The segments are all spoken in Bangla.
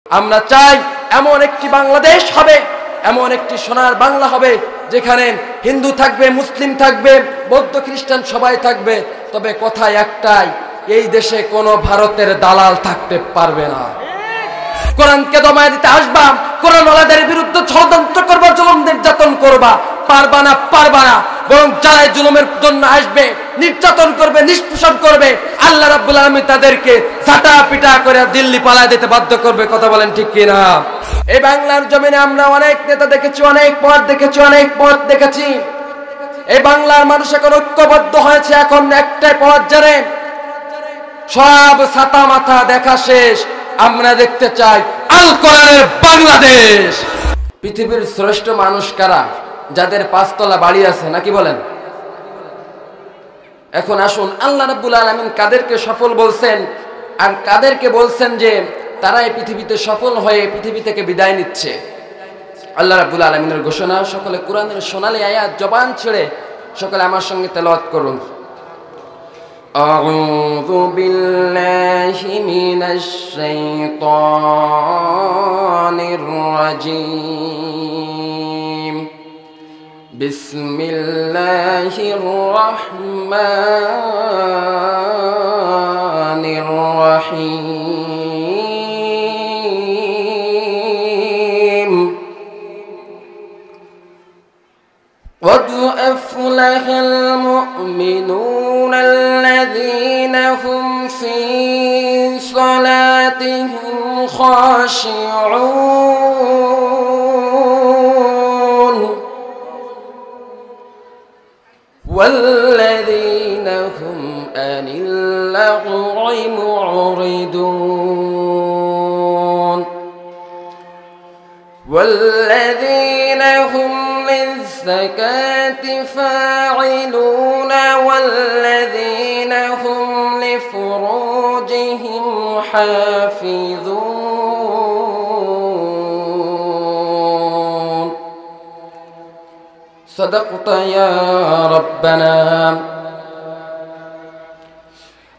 আমরা চাই এমন একটি বাংলাদেশ হবে, এমন একটি সোনার বাংলা হবে যেখানে হিন্দু থাকবে, মুসলিম থাকবে, বৌদ্ধ খ্রিস্টান সবাই থাকবে। তবে কথা একটাই, এই দেশে কোনো ভারতের দালাল থাকতে পারবে না। কোরআনকে দমায় দিতে আসবা, কোরআন ওয়ালাদের বিরুদ্ধে ষড়যন্ত্র করবা, জুলুম নির্যাতন করবা, পারবা না, পারবা না। বরং যারা জুলুমের জন্য আসবে, নির্যাতন করবে, নিষ্পেষণ করবে, আল্লাহ রাব্বুল আলামিন তাদেরকে ঝাঁটা পিটা করে দিল্লি পালায় দিতে বাধ্য করবে। কথা বলেন ঠিক কিনা? এই বাংলার জমিনে আমরা অনেক নেতা দেখেছি, অনেক পথ দেখেছি, অনেক পথ দেখেছি। এই বাংলার মানুষ এখন ঐক্যবদ্ধ হয়েছে। এখন একটাই পথ জানে, সব ছাতা মাথা দেখা শেষ, আমরা দেখতে চাই আল কোরআনের বাংলাদেশ। পৃথিবীর শ্রেষ্ঠ মানুষ কারা? যাদের পাঁচতলা বাড়ি আছে, নাকি বলেন? এখন আসুন, আল্লাহ রাব্বুল আলামিন কাদেরকে সফল বলছেন আর কাদেরকে বলছেন যে তারা এই পৃথিবীতে সফল হয়ে পৃথিবী থেকে বিদায় নিচ্ছে। আল্লাহ রাব্বুল আলামিনের ঘোষণা, সকলে কোরআনের সোনালী আয়াত জবান ছেড়ে সকলে আমার সঙ্গে তেলাওয়াত করুন। আউযু বিল্লাহি মিনাশ শাইতানির রাজীম। বিসমিল্লাহির রহমানির রহিম। قد أفلح المؤمنون الذين هم في صلاتهم خاشعون والذين هم عن اللغو معرضون والذين هم للزكاة فاعلون والذين هم لفروجهم حافظون صدقت يا ربنا।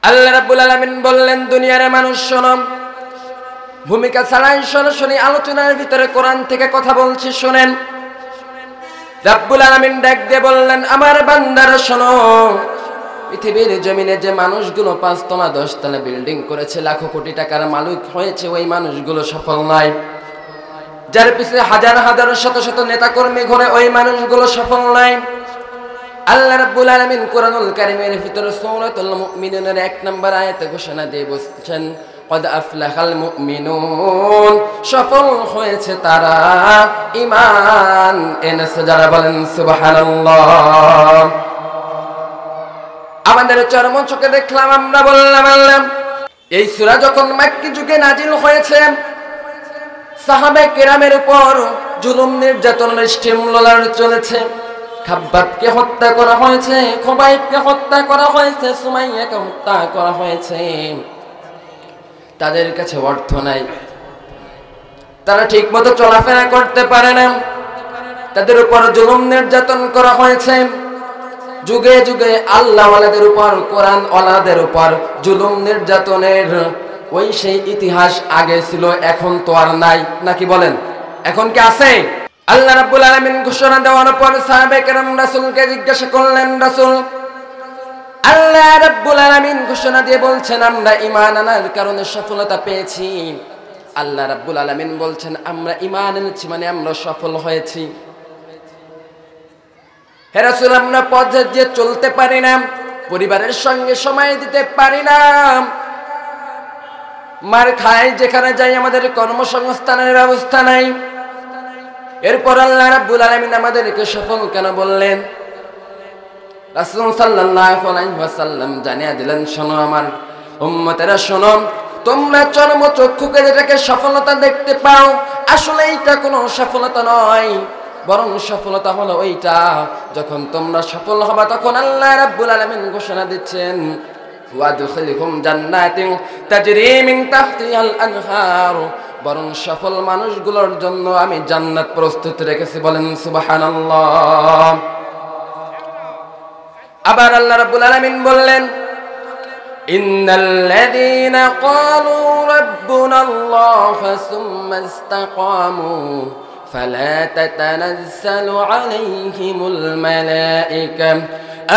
আল্লাহ রাব্বুল আলামিন বললেন, দুনিয়ার মানুষ শোনো, ভূমিকা ছাড়াই সরাসরি আলোচনার ভিতরে কোরআন থেকে কথা বলছি, শোনেন। রাব্বুল আলামিন ডাক দিয়ে বললেন, আমার বান্দারা শোনো, পৃথিবীর জমিনে যে মানুষগুলো 5 তলা 10 তলা বিল্ডিং করেছে, লাখো কোটি টাকার মালিক হয়েছে, ওই মানুষগুলো সফল নয়। যার পিছনে হাজার হাজার শত শত নেতা কর্মী ঘুরে, ওই মানুষগুলো সফল নয়। আল্লাহ রাব্বুল আলামিন কোরআনুল কারীমের ভিতরে সূরাতুল মুমিনুনের 1 নম্বর আয়াতে ঘোষণা দিয়ে বলছেন, قد أفلح المؤمنون, সফল হয়েছে তারা ঈমান এনেছে যারা। বলেন সুবহানাল্লাহ। আমাদের চরম চোখে দেখলাম, আমরা বললাম আল্লাহ, এই সূরা যখন মক্কি যুগে নাজিল হয়েছে, সাহাবে কেরামের উপর জুলুম নির্যাতনের স্টিমুলার চলেছে। খাব্বাবকে হত্যা করা হয়েছে, খুবাইবকে হত্যা করা হয়েছে, সুমাইয়াকে হত্যা করা হয়েছে। তাদের কাছে অর্থ নাই, তারা ঠিক মতো চলাফেরা করতে পারে না, তাদের উপর জুলুম নির্যাতন করা হয়েছে। যুগে যুগে আল্লাহ ওয়ালাদের উপর, কোরআন ওয়ালাদের উপর জুলুম নির্যাতনের ওই সেই ইতিহাস আগে ছিল, এখন তো আর নাই, নাকি বলেন? এখন কি আছে? আল্লাহ রাব্বুল আলামিন ঘোষণা দেওয়ার পর সাহাবে কেরাম রাসূলকে জিজ্ঞাসা করলেন, রাসূল, আল্লাহ রাব্বুল আলামিন ঘোষণা দিয়ে বলছেন আমরা ঈমান আনার কারণে সফলতা পেয়েছি। আল্লাহ রাব্বুল আলামিন বলছেন আমরা ঈমান এনেছি মানে আমরা সফল হয়েছি। হে রাসূল, আমরা পথে দিয়ে চলতে পারি না, পরিবারের সঙ্গে সময় দিতে পারি না, মার খাই, যেখানে যাই আমাদের কর্মসংস্থানের ব্যবস্থা নাই। এরপর আল্লাহ রাব্বুল আলামিন আমাদেরকে সফল কেন বললেন? রাসূল সাল্লাল্লাহু আলাইহি ওয়াসাল্লাম জানিয়ে দিলেন, শোনো আমার উম্মতেরা, শোনো, তোমরা চরম চক্ষুকে যেটাকে সফলতা দেখতে পাও, আসলে এইটা কোনো সফলতা নয়, বরং সফলতা হলো ওইটা যখন তোমরা সফল হবা, তখন আল্লাহ রাব্বুল আলামিন ঘোষণা দিচ্ছেন, ওয়াদখিলহুম জান্নাতিন তাজরি মিন তাহতিহাল আনহার, বরং সফল মানুষগুলোর জন্য আমি জান্নাত প্রস্তুত রেখেছি। বলেন সুবহানাল্লাহ। আবার আল্লাহ রাব্বুল আলামিন বললেন, ইন্নাল্লাযীনা ক্বালু রাব্বুনাল্লাহ সুম্মা ইসতাকামু ফালা তাতানাজ্জালু আলাইহিমুল মালায়েকা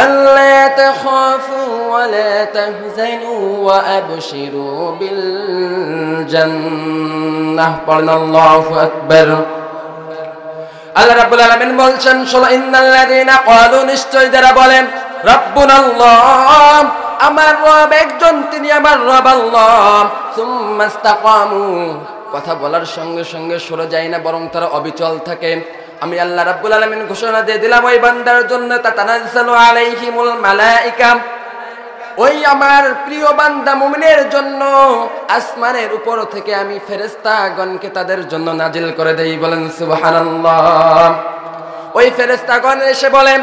ألا تخافوا ولا تحزنوا وأبشروا بالجنة قلنا الله أكبر আল্লাহ রাব্বুল আলামিন বলছেন শোনো ইন্নাল্লাযীনা ক্বালু নিশ্চয় যারা বলেন রাব্বুনাল্লাহ আমার রব একজন তিনি আমার রব আল্লাহ সুম্মা ইসতাকামু কথা বলার সঙ্গে সঙ্গে সরে যায় না বরং তারা অবিচল থাকে আমি আল্লাহ রাব্বুল আলামিন ঘোষণা দিয়ে দিলাম ওই বান্দার জন্য তাতানাজ্জালু আলাইহিমুল মালায়েকা ওই আমার প্রিয় বান্দা মুমিনের জন্য আসমানের উপর থেকে আমি ফেরেশতাগণকে তাদের জন্য নাজিল করে দেই বলেন সুবহানাল্লাহ ওই ফেরেশতাগণ এসে বলেন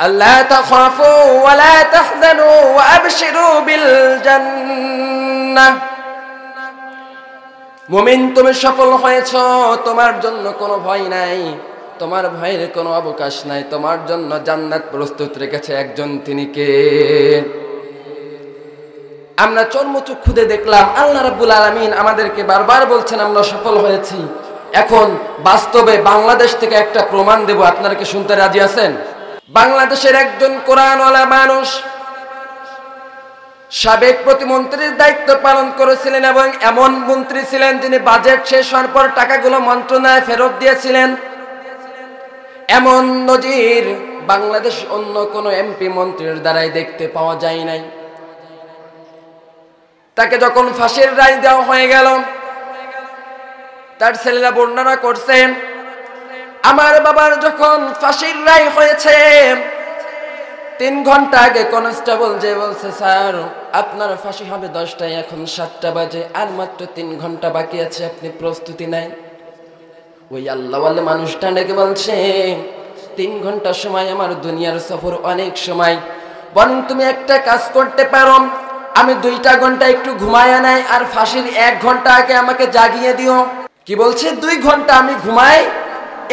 আল্লা তাখাফু ওয়া লা তাহজানু ওয়া আবশিরু বিল জান্নাহ মুমিন তুমি সফল হয়েছো তোমার জন্য কোনো ভয় নাই তোমার ভয়ের কোনো অবকাশ নাই তোমার জন্য জান্নাত প্রস্তুত রেখেছে একজন তিনি কে আমরা চর্মচক্ষুতে দেখলাম আল্লাহ রাব্বুল আলামিন আমাদেরকে বারবার বলছেন আমরা সফল হয়েছি এখন বাস্তবে বাংলাদেশ থেকে একটা প্রমাণ দেব আপনারা কি শুনতে রাজি আছেন বাংলাদেশের একজন কোরআনওয়ালা মানুষ সাবেক প্রতিমন্ত্রীর দায়িত্ব পালন করেছিলেন এবং এমন মন্ত্রী ছিলেন যিনি বাজেট শেষ হওয়ার পর টাকাগুলো মন্ত্রণালয়ে ফেরত দিয়েছিলেন এমন নজির বাংলাদেশ অন্য কোন এমপি মন্ত্রীর দ্বারাই দেখতে পাওয়া যায় নাই তাকে যখন ফাঁসির রায় দেওয়া হয়ে গেল তার ছেলেরা বর্ণনা করছেন আমার বাবার যখন ফাঁসির রায় হয়েছে 3 ঘন্টা আগে কনস্টেবল যে বলছে স্যার আপনার ফাঁসি হবে 10টায় এখন 7টা বাজে আর মাত্র 3 ঘন্টা বাকি আছে আপনি প্রস্তুতি নেন ওই আল্লাহওয়ালা মানুষটা ডেকে বলছে 3 ঘন্টা সময় আমার দুনিয়ার সফর অনেক সময় বরং তুমি একটা কাজ করতে পারো আমি 2টা ঘন্টা একটু ঘুমায়া নাই আর ফাঁসির 1 ঘন্টা আগে আমাকে জাগিয়ে দিও কি বলছে 2 ঘন্টা আমি ঘুমাই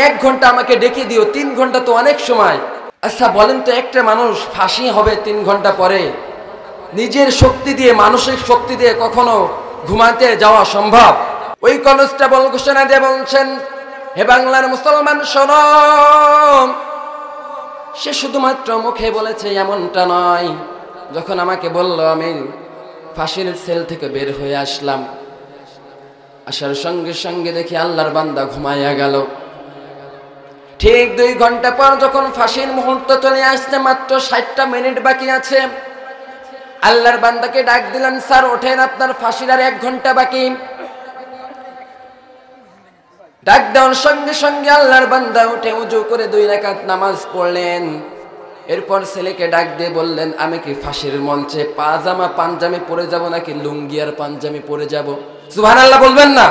1 ঘন্টা আমাকে ডেকে দিও 3 ঘন্টা তো অনেক সময় আচ্ছা বলেন তো একটা মানুষ ফাঁসি হবে 3 ঘন্টা পরে নিজের শক্তি দিয়ে মানসিক শক্তি দিয়ে কখনো ঘুমাতে যাওয়া সম্ভব ওই কনস্টেবল ঘোষণা দিয়ে বলছেন হে বাংলার মুসলমান শোনো সে শুধুমাত্র মুখে বলেছে এমনটা নয় যখন আমাকে বলল আমি ফাঁসির সেল থেকে বের হয়ে আসলাম আসার সঙ্গে সঙ্গে দেখি আল্লাহর বান্দা ঘুমাইয়া গেল ঠিক 2 ঘন্টা পর যখন ফাঁসির মুহূর্ত চলে আসছে মাত্র 60টা মিনিট বাকি আছে আল্লাহর বান্দাকে ডাক দিলেন স্যার ওঠেন আপনার ফাঁসির আর 1 ঘন্টা বাকি ডাক দেওয়ার সঙ্গে সঙ্গে আল্লাহর বান্দা উঠে ওযু করে 2 রাকাত নামাজ পড়লেন এরপর ছেলেকে ডাক দিয়ে বললেন আমি কি ফাঁসির মঞ্চে পাজামা পাঞ্জাবি পরে যাব নাকি লুঙ্গি আর পাঞ্জাবি পরে যাব সুবহানাল্লাহ বলবেন না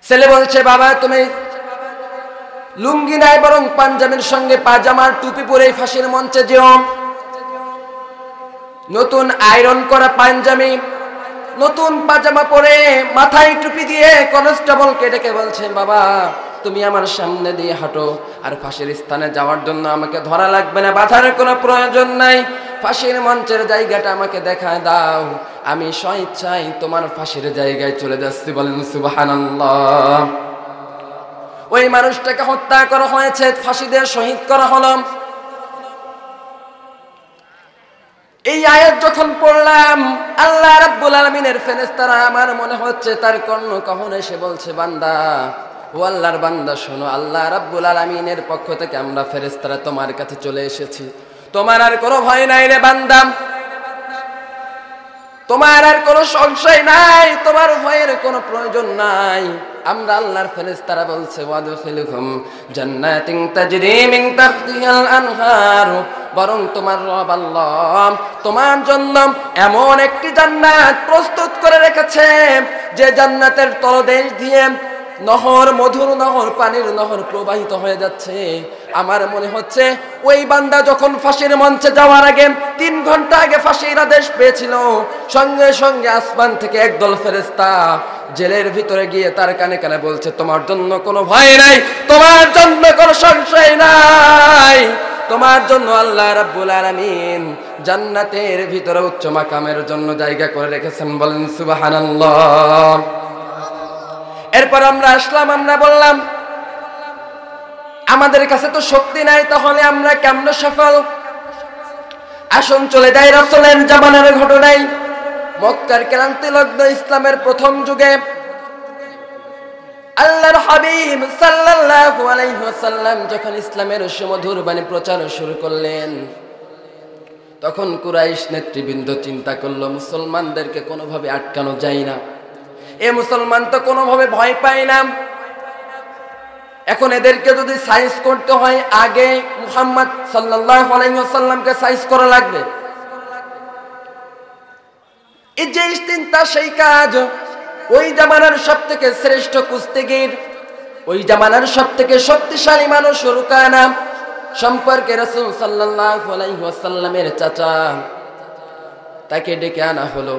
ছেলে বলছে বাবা তুমি লুঙ্গি নাই বরং পাঞ্জাবির সঙ্গে পাজামার টুপি পরে ফাঁসির মঞ্চে যেও নতুন আয়রন করা পাঞ্জাবি নতুন পাজামা পরে মাথায় টুপি দিয়ে কনস্টেবলকে ডেকে বলছে বাবা তুমি আমার সামনে দিয়ে হাঁটো আর ফাঁসির স্থানে যাওয়ার জন্য আমাকে ধরা লাগবে না বাধার কোনো প্রয়োজন নাই ফাঁসির মঞ্চের জায়গাটা আমাকে দেখায় দাও আমি স্বেচ্ছায় তোমার ফাঁসির জায়গায় চলে যাচ্ছি বলেন সুবহানাল্লাহ ওই মানুষটাকে হত্যা করা হয়েছে ফাঁসি দিয়ে শহীদ করা হলো এই আয়াত যখন পড়লাম আল্লাহ রাব্বুল আলামিনের ফেরেশতারা আমার মনে হচ্ছে তার কর্ণ কখন এসে বলছে বান্দা ও আল্লাহর বান্দা শোনো আল্লাহ রাব্বুল আলামিনের পক্ষ থেকে আমরা ফেরেশতারা তোমার কাছে চলে এসেছি তোমার আর কোনো ভয় নাই রে বান্দা তোমার আর কোনো সংশয় নাই তোমার ভয়ের কোনো প্রয়োজন নাই আমরা আল্লাহর ফেরেশতারা বলছে ওয়াদখিলহুম জান্নাতিন তাজরি মিন তাহতিহাল আনহার বরং তোমার রব আল্লাহ তোমার জন্য এমন একটি জান্নাত প্রস্তুত করে রেখেছে যে জান্নাতের তলদেশ দিয়ে নহর মধুর নহর পানির নহর প্রবাহিত হয়ে যাচ্ছে আমার মনে হচ্ছে ওই বান্দা যখন ফাঁসির মঞ্চে যাওয়ার আগে 3 ঘন্টা আগে ফাঁসির আদেশ পেয়েছিল, সঙ্গে সঙ্গে আসমান থেকে একদল ফেরেশতা জেলের ভিতরে গিয়ে তার কানে কানে বলছে, তোমার জন্য কোনো ভয় নাই, তোমার জন্য কোনো সংশয় নাই, তোমার জন্য আল্লাহ রাব্বুল আলামিন জান্নাতের ভিতরে উচ্চ মাকামের জন্য জায়গা করে রেখেছেন। বলেন সুবহানাল্লাহ। এরপর আমরা আসলাম, আমরা বললাম আমাদের কাছে তো শক্তি নাই, তাহলে আমরা কেমনে সফল? আসুন চলে যাই রাসূলের জামানার ঘটনায়। মক্কার ক্রান্তি লগ্ন ইসলামের প্রথম যুগে আল্লাহর হাবিব সাল্লাল্লাহু আলাইহি ওয়াসাল্লাম যখন ইসলামের সুমধুর বাণী প্রচার শুরু করলেন, তখন কুরাইশ নেতৃবৃন্দ চিন্তা করলো মুসলমানদেরকে কোনোভাবে আটকানো যায় না, এ মুসলমান তো কোনোভাবে ভয় পায় না, এখন এদেরকে যদি সাইজ করতে হয় আগে মুহাম্মদ সাল্লাল্লাহু আলাইহি ওয়াসাল্লামকে সাইজ করা লাগবে। এই যে চিন্তা সেই কাজ। ওই জামানার সবথেকে শ্রেষ্ঠ কুস্তিগীর, ওই জামানার সবথেকে শক্তিশালী মানুষ রুকানা সম্পর্কে রাসূল সাল্লাল্লাহু আলাইহি ওয়াসাল্লামের চাচা, তাকে ডেকে আনা হলো,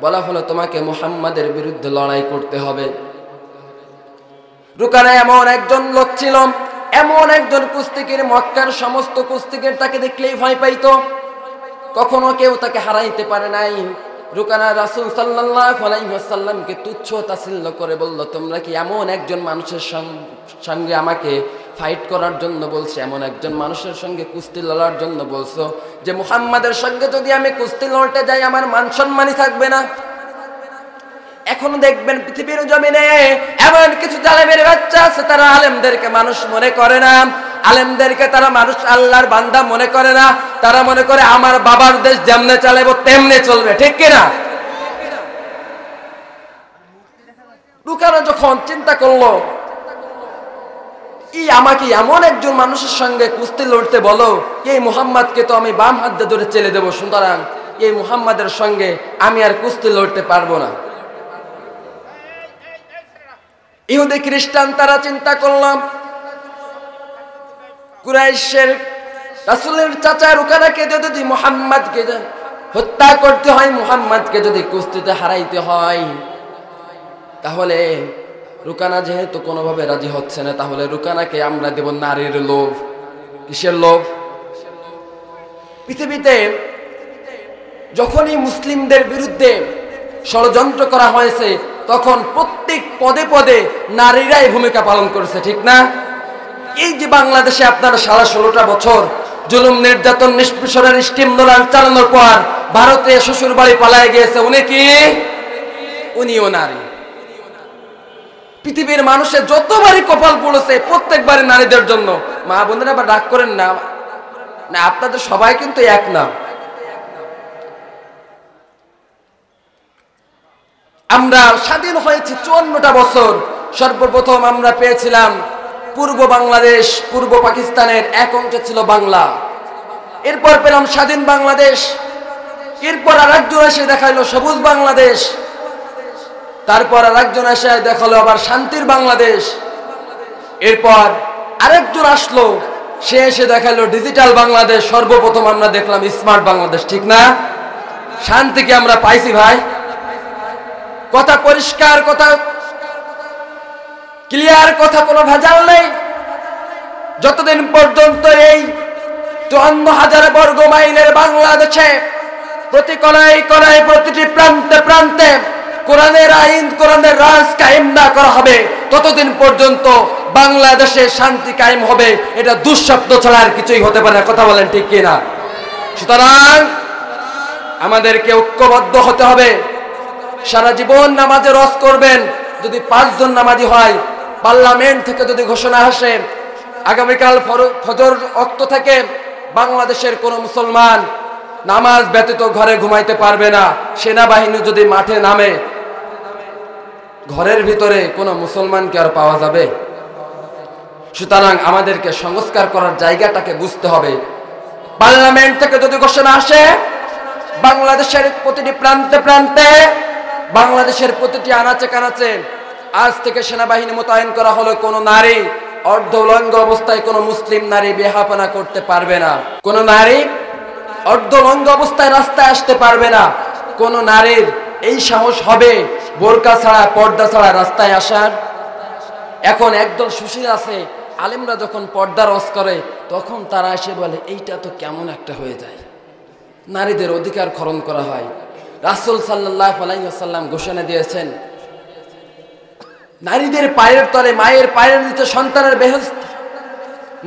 বলা হলো তোমাকে মুহাম্মাদের বিরুদ্ধে লড়াই করতে হবে। রুকানা এমন একজন লোক ছিল, এমন একজন কুস্তিগীর, মক্কার সমস্ত কুস্তিগীর তাকে দেখলেই ভয় পাইতো, কখনো কেউ তাকে হারাইতে পারে নাই। রুকানা রাসূল সাল্লাল্লাহু আলাইহি ওয়াসাল্লামকে তুচ্ছ তাচ্ছিল্য করে বলল, তোমরা কি এমন একজন মানুষের সঙ্গে আমাকে ফাইট করার জন্য বলছো, এমন একজন মানুষের সঙ্গে কুস্তি লড়ার জন্য বলছো যে মুহাম্মাদের সঙ্গে যদি আমি কুস্তি লড়তে যাই আমার মান সম্মানই থাকবে না? এখন দেখবেন পৃথিবীর জমিনে এমন কিছু জালেমের বাচ্চা আছে, তারা আলেমদেরকে মানুষ মনে করে না, আলেমদেরকে তারা মানুষ আল্লাহর বান্দা মনে করে না, তারা মনে করে আমার বাবার দেশ যেমনে চালাবো তেমনে চলবে, ঠিক কিনা? রুকানা যখন চিন্তা করলো আমাকে এমন একজন মানুষের সঙ্গে কুস্তি লড়তে বলো, এই মুহাম্মাদকে তো আমি বাম হাত দিয়ে ধরে চেলে দেবো, সুতরাং এই মুহাম্মাদের সঙ্গে আমি আর কুস্তি লড়তে পারবো না। ইহুদি খ্রিস্টান তারা চিন্তা করলাম কুরাইশের রাসূলের চাচা রুকানাকে যদি মুহাম্মাদকে হত্যা করতে হয়, মুহাম্মাদকে যদি কুস্তিতে হারাইতে হয়, তাহলে রুকানা যেহেতু কোনোভাবে রাজি হচ্ছে না, তাহলে রুকানাকে আমরা দেব নারীর লোভ। কিসের লোভ? পৃথিবীতে যখনই মুসলিমদের বিরুদ্ধে ষড়যন্ত্র করা হয়েছে তখন প্রত্যেক পদে পদে নারীরাই ভূমিকা পালন করেছে, ঠিক না? এই যে বাংলাদেশে আপনারা 16.5 বছর জুলুম নির্যাতন নিষ্পেষণের স্টিম রোলার চালানোর পর ভারতে শ্বশুর বাড়ি পালায় গিয়েছে, উনি কি? উনিও নারী। পৃথিবীর মানুষের যতবারই কপাল পড়েছে প্রত্যেকবারই নারীদের জন্য। মা বোনেরা আবার রাগ করেন না, না আপনাদের সবাই কিন্তু এক না। আমরা স্বাধীন হয়েছি 54টা বছর। সর্বপ্রথম আমরা পেয়েছিলাম পূর্ব বাংলাদেশ, পূর্ব পাকিস্তানের এক অংশে ছিল বাংলা, এরপর পেলাম স্বাধীন বাংলাদেশ, এরপর আরেকজন এসে দেখাইলো সবুজ বাংলাদেশ, তারপর আরেকজন এসে দেখালো আবার শান্তির বাংলাদেশ, এরপর আরেকজন আসলো সে এসে দেখালো ডিজিটাল বাংলাদেশ, সর্বপ্রথম আমরা দেখলাম স্মার্ট বাংলাদেশ, ঠিক না? শান্তি কি আমরা পাইছি ভাই? কথা পরিষ্কার, কথা ক্লিয়ার, কথা কোনো ভেজাল নেই। যতদিন পর্যন্ত এই 54,000 বর্গ মাইলের বাংলাদেশে প্রতি কোনায় কোনায় প্রতিটি প্রান্তে প্রান্তে কোরআনের আইন, কোরআনের রাজ কায়েম না করা হবে, ততদিন পর্যন্ত বাংলাদেশে শান্তি কায়েম হবে, এটা দুঃস্বপ্ন ছাড়া আর কিছুই হতে পারে না। কথা বলেন ঠিক কিনা? সুতরাং আমাদেরকে ঐক্যবদ্ধ হতে হবে। সারা জীবন নামাজে রস করবেন, যদি 5 জন নামাজি হয়, পার্লামেন্ট থেকে যদি ঘোষণা আসে আগামীকাল ফজর ওয়াক্ত থেকে বাংলাদেশের কোন মুসলমান নামাজ ব্যতীত ঘরে ঘুমাইতে পারবে না, সেনাবাহিনী যদি মাঠে নামে, ঘরের ভিতরে কোনো মুসলমানকে আর পাওয়া যাবে? সুতরাং আমাদেরকে সংস্কার করার জায়গাটাকে বুঝতে হবে। পার্লামেন্ট থেকে যদি ঘোষণা আসে বাংলাদেশের প্রতিটি প্রান্তে প্রান্তে, বাংলাদেশের প্রতিটি আনাচে কানাচে আজ থেকে সেনাবাহিনী মোতায়েন করা হলো, কোনো নারী অর্ধ উলঙ্গ অবস্থায় কোনো মুসলিম নারী বেহাপনা করতে পারবে না। কোনো নারী অর্ধ উলঙ্গ অবস্থায় রাস্তায় আসতে পারবে না। কোনো নারীর এই সাহস হবে বোরকা ছাড়া পর্দা ছাড়া রাস্তায় আসার? এখন একদল সুশীল আছে, আলেমরা যখন পর্দা রস করে তখন তারা এসে বলে এইটা তো কেমন একটা হয়ে যায়, নারীদের অধিকার খরণ করা হয়। রাসূল সাল্লাল্লাহু আলাইহি ওয়াসাল্লাম ঘোষণা দিয়েছেন, নারীদের পায়ের তলে, মায়ের পায়ের নিচে সন্তানের বেহেশত।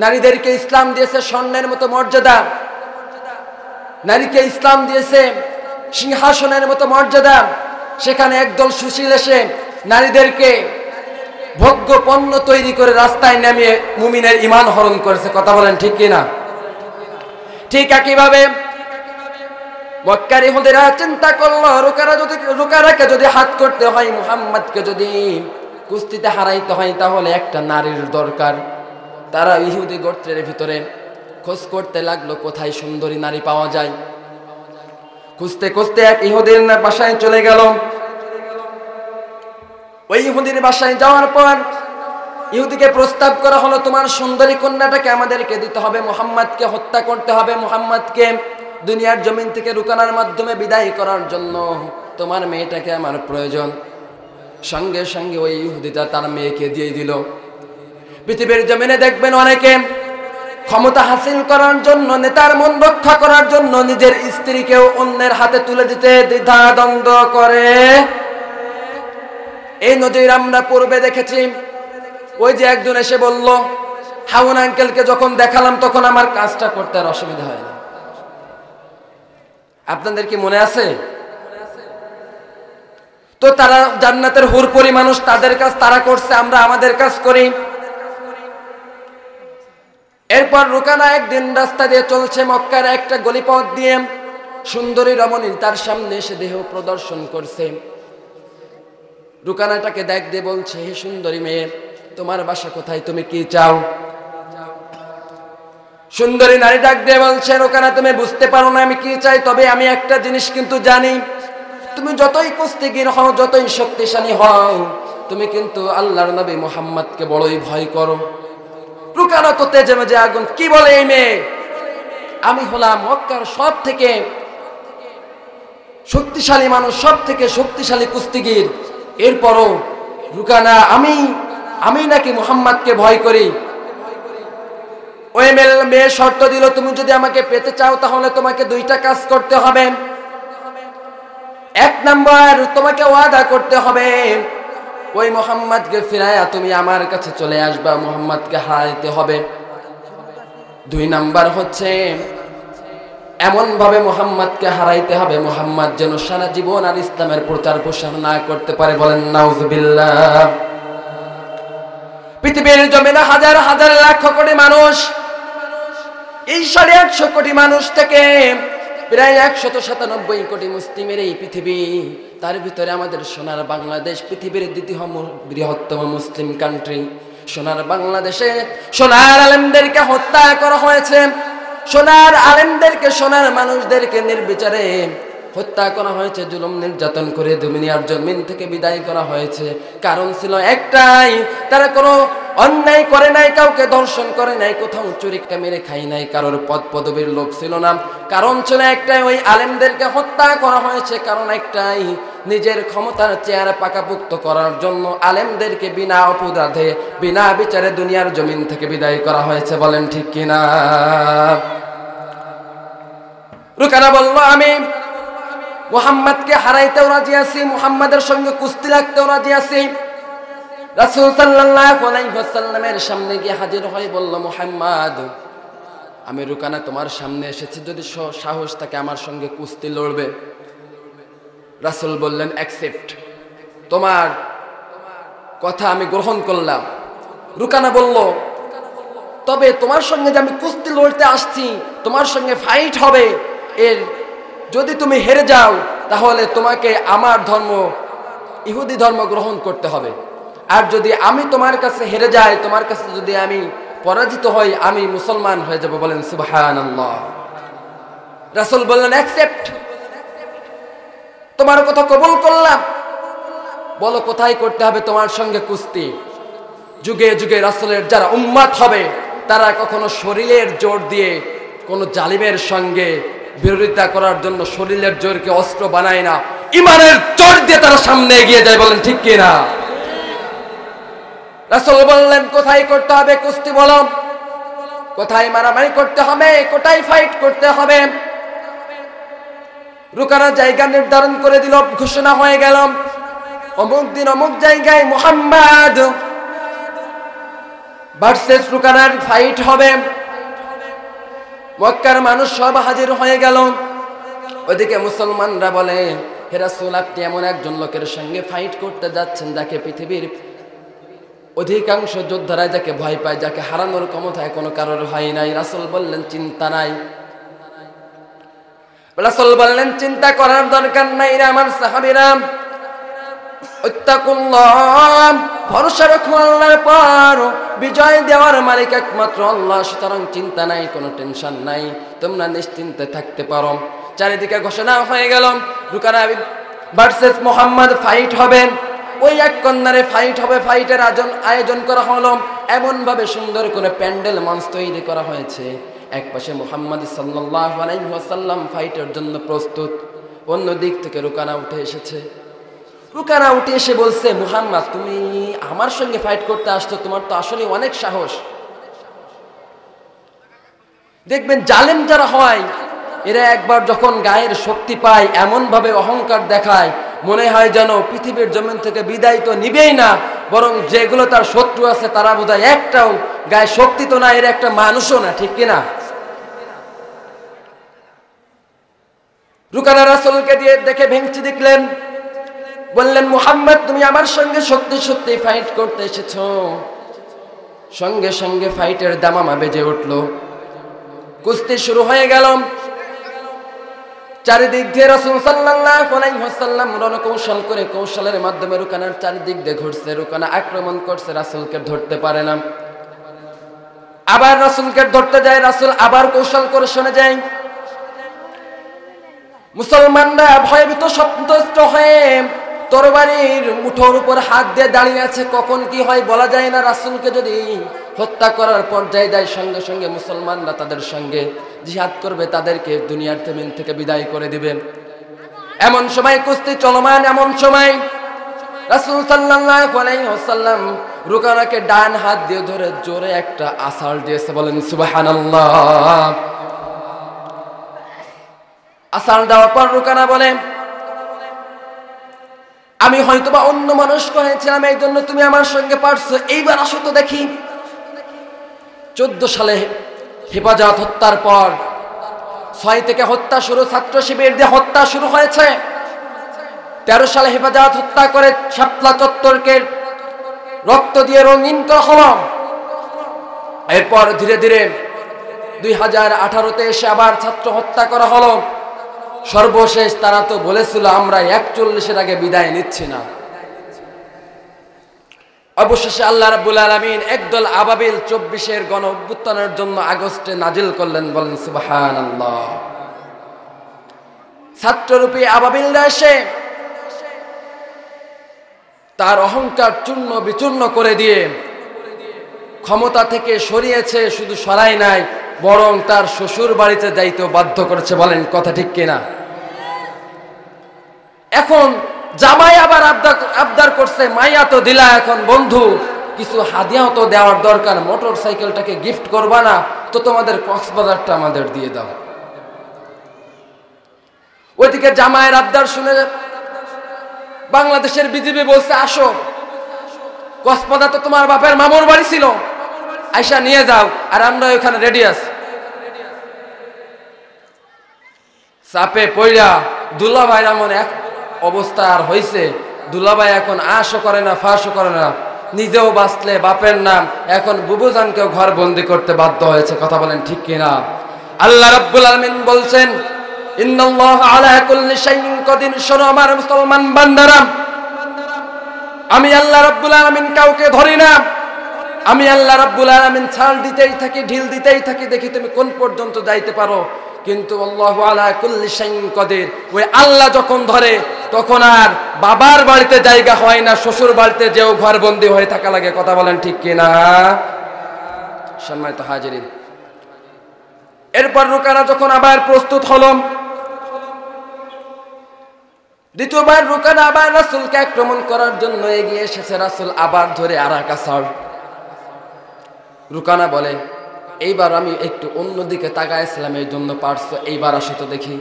নারীদেরকে ইসলাম দিয়েছে স্বর্ণের মতো মর্যাদা, নারীকে ইসলাম দিয়েছে সিংহাসনের মতো মর্যাদা। সেখানে একদল সুশীল এসে নারীদেরকে ভোগ্য পণ্য তৈরি করে রাস্তায় নামিয়ে মুমিনের ঈমান হরণ করেছে। কথা বলেন ঠিক কিনা? ঠিক একইভাবে মক্কার ইহুদিরা চিন্তা করলো, রুকারাকে যদি হাত করতে হয়, মুহাম্মদকে যদি কুস্তিতে হারাইতে হয়, তাহলে একটা নারীর দরকার। তারা ইহুদি গোত্রের ভিতরে খোঁজ করতে লাগলো কোথায় সুন্দরী নারী পাওয়া যায়। খুঁজতে খুঁজতে এক ইহুদির বাসায় চলে গেল। ওই ইহুদির বাসায় যাওয়ার পর ইহুদিকে প্রস্তাব করা হলো, তোমার সুন্দরী কন্যাটাকে আমাদেরকে দিতে হবে, মুহাম্মদকে হত্যা করতে হবে, মুহাম্মদকে দুনিয়ার জমিন থেকে রুকানার মাধ্যমে বিদায় করার জন্য তোমার মেয়েটাকে আমার প্রয়োজন। সঙ্গে সঙ্গে ওই ইহুদিটা তার মেয়েকে দিয়ে দিল। পৃথিবীর জমিনে দেখবেন অনেকে ক্ষমতা হাসিল করার জন্য, নেতার মন রক্ষা করার জন্য নিজের স্ত্রীকেও অন্যের হাতে তুলে দিতে দ্বিধা দ্বন্দ্ব করে। এই নজির আমরা পূর্বে দেখেছি। ওই যে একজন এসে বলল, হাউন আঙ্কেলকে যখন দেখালাম তখন আমার কাজটা করতে আর অসুবিধা হয় না। আপনাদের কি মনে আছে? তো তারা জান্নাতের হুরপরি মানুষ, তাদের কাজ তারা করছে, আমরা আমাদের কাজ করি। এরপর রুকানা একদিন রাস্তা দিয়ে চলছে, মক্কার একটা গলিপথ দিয়ে, সুন্দরী রমণী তার সামনে এসে দেহ প্রদর্শন করছে। রুকানাটাকে দেখ দিয়ে বলছে, হে সুন্দরী মেয়ে, তোমার বাসা কোথায়, তুমি কি চাও? সুন্দরী নারী ডাক দিয়ে বলছে, রুকানা তুমি বুঝতে পারো না আমি কি চাই, তবে আমি একটা জিনিস কিন্তু জানি, তুমি যতই কুস্তিগীর হও, যতই শক্তিশালী হও, তুমি কিন্তু আল্লাহর নবী মুহাম্মদকে বড়ই ভয় করো। রুকানা তো তেজে মেজে আগুন, কি বলে এই মেয়ে? আমি হলাম মক্কার সব থেকে শক্তিশালী মানুষ, সব থেকে শক্তিশালী কুস্তিগীর, এরপরও রুকানা আমি নাকি মুহাম্মদকে ভয় করি? ওই মেয়ে শর্ত দিল, তুমি যদি আমাকে পেতে চাও তাহলে তোমাকে দুইটা কাজ করতে হবে। এক নাম্বার, তোমাকে ওয়াদা করতে হবে ওই মুহাম্মদকে ফিরায়া তুমি আমার কাছে চলে আসবা, মুহাম্মদকে হারাইতে হবে। দুই নাম্বার হচ্ছে এমন ভাবে মুহাম্মদকে হারাইতে হবে, মুহাম্মদ যেন সারা জীবন আর ইসলামের প্রচার প্রসার না করতে পারে। বলেন নাউজুবিল্লাহ। পৃথিবীর জমিনে হাজার হাজার লাখ কোটি মানুষ, এই 150 কোটি মানুষ থেকে প্রায় 197 কোটি মুসলিমের এই পৃথিবী, তার ভিতরে আমাদের সোনার বাংলাদেশ পৃথিবীর দ্বিতীয় বৃহত্তম মুসলিম কান্ট্রি। সোনার বাংলাদেশে সোনার আলেমদেরকে হত্যা করা হয়েছে, সোনার আলেমদেরকে, সোনার মানুষদেরকে নির্বিচারে হত্যা করা হয়েছে, জুলুম নির্যাতন করে দুনিয়ার জমিন থেকে বিদায় করা হয়েছে। কারণ ছিল একটাই, তারা কোনো অন্যায় করে নাই, কাউকে ধর্ষণ করে নাই, কোথাও চুরি মেরে খাই নাই, কারোর পদ পদবীর লোক ছিল না। কারণ ছিল একটাই, ওই আলেমদেরকে হত্যা করা হয়েছে কারণ একটাই, নিজের ক্ষমতার চেয়ার পাকাপোক্ত করার জন্য আলেমদেরকে বিনা অপরাধে বিনা বিচারে দুনিয়ার জমিন থেকে বিদায় করা হয়েছে। বলেন ঠিক কিনা? রুকানা বলল, আমি মুহাম্মদকে হারাইতেও রাজি আছি, মুহাম্মাদের সঙ্গে কুস্তি লাগতেও রাজি আছি। রাসূল সাল্লাল্লাহু আলাইহি ওয়াসাল্লামের সামনে গিয়ে হাজির হয়ে বলল, মুহাম্মদ, আমি রুকানা তোমার সামনে এসেছি, যদি সাহস থাকে আমার সঙ্গে কুস্তি লড়বে। রাসূল বললেন, অ্যাকসেপ্ট, তোমার কথা আমি গ্রহণ করলাম। রুকানা বলল, তবে তোমার সঙ্গে যে আমি কুস্তি লড়তে আসছি, তোমার সঙ্গে ফাইট হবে, এর যদি তুমি হেরে যাও তাহলে তোমাকে আমার ধর্ম, ইহুদি ধর্ম গ্রহণ করতে হবে। আর যদি আমি তোমার কাছে হেরে যাই, তোমার কাছে যদি আমি পরাজিত হই, আমি মুসলমান হয়ে যাব। বলেন সুবহানাল্লাহ। রাসূল বললেন, অ্যাকসেপ্ট, তোমার কথা কবুল করলাম, বলো কোথায় করতে হবে তোমার সঙ্গে কুস্তি। যুগে যুগে রাসূলের যারা উম্মত হবে তারা কখনো শরীরের জোর দিয়ে কোনো জালিমের সঙ্গে বিরোধিতা করার জন্য শরীরের জোরকে অস্ত্র বানায় না, ঈমানের জোর দিয়ে তারা সামনে এগিয়ে যায়। বলেন ঠিক কি না? রাসূল বললেন কোথায় করতে হবে কুস্তি, বলো কোথায় মারামারি করতে হবে, কোথায় ফাইট করতে হবে। রুকানা জায়গা নির্ধারণ করে দিল, ঘোষণা হয়ে গেল অমুক দিন অমুক জায়গায় মুহাম্মদ ভার্সেস রুকানার ফাইট হবে। মক্কার মানুষ সব হাজির হয়ে গেল। ওদিকে মুসলমানরা বলে, হে রাসূল, আপনি এমন একজন লোকের সঙ্গে ফাইট করতে যাচ্ছেন যাকে পৃথিবীর অধিকাংশ যোদ্ধারা যাকে ভয় পায়, যাকে হারানোর ক্ষমতা কোনো কারোর হয় নাই। রাসূল বললেন চিন্তা নাই। রাসূল বললেন চিন্তা করার দরকার নাই রে আমার সাহাবীরা, ইত্তাকুল্লাহ, ভরসা রাখো আল্লাহর পর, বিজয় দেওয়ার মালিক একমাত্র আল্লাহ, সুতরাং চিন্তা নাই, কোনো টেনশন নাই, তোমরা নিশ্চিন্তে থাকতে পারো। চারিদিকে ঘোষণা হয়ে গেল রুকানা ভার্সেস মুহাম্মদ ফাইট হবে। ওই এক কন্যারে ফাইট হবে, ফাইটের আয়োজন করা হলো। এমন ভাবে সুন্দর করে প্যান্ডেল মঞ্চ তৈরি করা হয়েছে। এক পাশে মুহাম্মদ সাল্লাল্লাহু আলাইহি ওয়াসাল্লাম ফাইটের জন্য প্রস্তুত, অন্য দিক থেকে রুকানা উঠে এসেছে। রুকানা উঠে এসে বলছে, মুহাম্মদ তুমি আমার সঙ্গে ফাইট করতে আসছো, তোমার তো আসলে অনেক সাহস। দেখবেন জালেম যারা হয় এরা একবার যখন গায়ের শক্তি পায় এমন ভাবে অহংকার দেখায়, মনে হয় যেন পৃথিবীর জমিন থেকে বিদায় তো নিবেই না, বরং যেগুলো তার শত্রু আছে তারা বোধহয় একটাও গায়ে শক্তি তো না, এর একটা মানুষও না, ঠিক কিনা? রুকানা রাসূলকে দিয়ে দেখে ভেঙচি দেখলেন, বললেন মুহাম্মদ তুমি আমার সঙ্গে সত্যি সত্যি ফাইট করতে এসেছো। সঙ্গে সঙ্গে ফাইটের দামামা বেজে উঠল, কুস্তি শুরু হয়ে গেল। চারিদিক দিয়ে রাসূল সাল্লাল্লাহু আলাইহি ওয়াসাল্লাম রণকৌশল করে কৌশলের মাধ্যমে রুকানার চারিদিক দিয়ে ঘুরছে। রুকানা আক্রমণ করছে, রাসূলকে ধরতে পারে না। আবার রাসূলকে ধরতে যায়, রাসূল আবার কৌশল করে সরে যায়। মুসলমানরা ভয়ভীত সন্ত্রস্ত হয়ে তরবারির মুঠোর উপর হাত দিয়ে দাঁড়িয়ে আছে, কখন কি হয় বলা যায় না। রাসূলকে যদি হত্যা করার পর্যায়ে যায়, সঙ্গে সঙ্গে মুসলমানরা তাদের সঙ্গে জিহাদ করবে, তাদেরকে দুনিয়ার জমিন থেকে বিদায় করে দিবেন। এমন সময় কুস্তি চলমান, এমন সময় রাসূল সাল্লাল্লাহু আলাইহি ওয়াসাল্লাম রুকানাকে ডান হাত দিয়ে ধরে জোরে একটা আছাড় দিয়েছে। বলেন সুবহানাল্লাহ। আছাড় দেওয়ার পর রুকানা বলে, আমি হয়তোবা অন্য মানুষ হয়েছিলাম, এই জন্য তুমি আমার সঙ্গে পারছো, এইবার আসো তো দেখি। 14 সালে হেফাজত হত্যার পর 6 থেকে হত্যা শুরু, ছাত্র শিবির দিয়ে হত্যা শুরু হয়েছে। 13 সালে হেফাজত হত্যা করে শাপলা চত্বরকে রক্ত দিয়ে রঙিন করা হলো। এরপর ধীরে ধীরে 2018-তে এসে আবার ছাত্র হত্যা করা হলো। সর্বশেষ তারা তো বলেছিল আমরা 41-এর আগে বিদায় নিচ্ছি না। অবশেষে আল্লাহ রাব্বুল আলামিন একদল আবাবিল 24-এর গণ অভ্যুত্থানের জন্য আগস্টে নাজিল করলেন। বলেন সুবহানাল্লাহ। ছাত্ররূপী আবাবিলরা এসে তার অহংকার চূর্ণ বিচূর্ণ করে দিয়ে ক্ষমতা থেকে সরিয়েছে, শুধু সরাই নাই, বরং তার শ্বশুর বাড়িতে যাইতে বাধ্য করেছে। বলেন কথা ঠিক কিনা? এখন জামাই আবার আবদার করছে, মাইয়া তো দিলা, এখন বন্ধু কিছু হাদিয়াও তো দেওয়ার দরকার, মোটর সাইকেলটাকে গিফট করবা না তো তোমাদের কক্সবাজারটা আমাদের দিয়ে দাও। ওইদিকে জামাইয়ের আবদার শুনে বাংলাদেশের বিজিবি বলছে, আসো, কক্সবাজার তো তোমার বাপের মামুর বাড়ি ছিল, আইসা নিয়ে যাও, আর আমরা ওইখানে রেডি আছি। চাপে পইড়া দুলাভাই এমন এক অবস্থা আর হয়েছে, দুলাভাই এখন আশও করে না, ফাঁসও করে না, নিজেও বাঁচলে বাপের নাম, এখন বুবুজানকেও ঘর বন্দি করতে বাধ্য হয়েছে। কথা বলেন ঠিক কিনা? আল্লাহ রাব্বুল আলামিন বলছেন, ইন্নাল্লাহা আলা কুল্লি শাইইন কাদির। শোনো আমার মুসলমান বান্দারা, আমি আল্লাহ রাব্বুল আলামিন কাউকে ধরি না, আমি আল্লাহ রাব্বুল আলামিন ছাড় দিতেই থাকি, ঢিল দিতেই থাকি, দেখি তুমি কোন পর্যন্ত যাইতে পারো। কিন্তু আল্লাহু আলা কুল্লি শাইইন কাদির, ওই আল্লাহ যখন ধরে তখন আর বাবার বাড়িতে জায়গা হয় না, শ্বশুর বাড়িতে যেও ঘরবন্দি হয়ে থাকা লাগে। কথা বলেন ঠিক কিনা? সম্মানিত হাজিরিন, এরপর রুকানা যখন আবার প্রস্তুত হলো, দ্বিতীয়বার রুকানা আবার রাসূলকে আক্রমণ করার জন্য এগিয়ে এসেছে। রাসূল আবার ধরে আরাকা ছাড়। রুকানা বলে, এইবার আমি একটু অন্যদিকে তাকাইছিলাম, এই জন্য পারছো, এইবার আসো তো দেখি।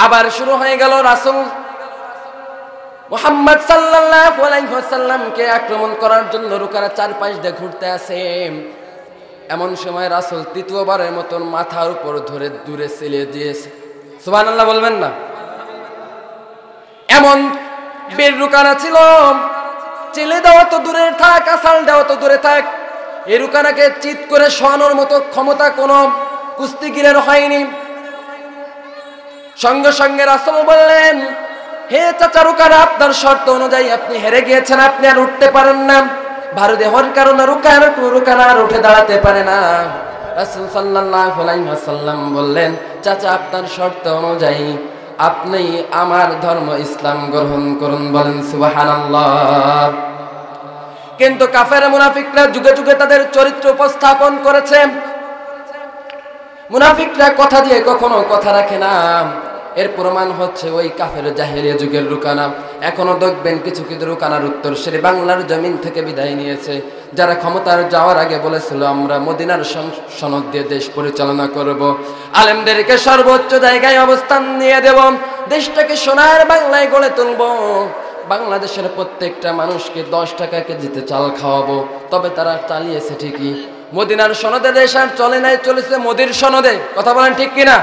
আবার শুরু হয়ে গেল। রাসূল মুহাম্মদ সাল্লাল্লাহু আলাইহি ওয়াসাল্লামকে আক্রমণ করার জন্য রুকানা চারপাশ দিয়ে ঘুরতে আছে। এমন সময় রাসূল তৃতীয়বারের মতন মাথার উপর ধরে দূরে ছেড়ে দিয়েছে। সুবহানাল্লাহ বলবেন না? এমন বীর রুকানা ছিল, ছেলে দেওয়া তো দূরে থাক, আসাল দেওয়া তো দূরে থাক, এই রুকানাকে চিৎ করে শোয়ানোর মতো ক্ষমতা কোনো কুস্তিগিরের হয়নি। সঙ্গে সঙ্গে রাসূল বললেন, হে চাচা রুকানা, আপনার শর্ত অনুযায়ী আপনি হেরে গিয়েছেন, আপনি আর উঠতে পারেন না। ভারী দেহর কারণে রুকানা আর উঠে দাঁড়াতে পারে না। রাসূল সাল্লাল্লাহু আলাইহি ওয়াসাল্লাম বললেন, চাচা আপনার শর্ত অনুযায়ী আপনি আমার ধর্ম ইসলাম গ্রহণ করুন। বলেন সুবহানাল্লাহ। কিন্তু কাফের মুনাফিকরা যুগে যুগে তাদের চরিত্র উপস্থাপন করেছে। মুনাফিকরা কথা দিয়ে কখনো কথা রাখে না। এর প্রমাণ হচ্ছে ওই কাফের জাহেলিয়া যুগের রুকানা। এখনো দেখবেন কিছু কিছু রুকানার উত্তর সেরে বাংলার জমিন থেকে বিদায় নিয়েছে, যারা ক্ষমতার যাওয়ার আগে বলেছিল আমরা মদিনার সনদ দিয়ে দেশ পরিচালনা করব, আলেমদেরকে সর্বোচ্চ জায়গায় অবস্থান নিয়ে দেব, দেশটাকে সোনার বাংলায় গড়ে তুলব, বাংলাদেশের প্রত্যেকটা মানুষকে 10 টাকা কেজিতে চাল খাওয়াবো। তবে তারা চালিয়েছে ঠিকই, মদিনার সনদে দেশ আর চলে নাই, চলেছে মোদির সনদে। কথা বলেন ঠিক কিনা?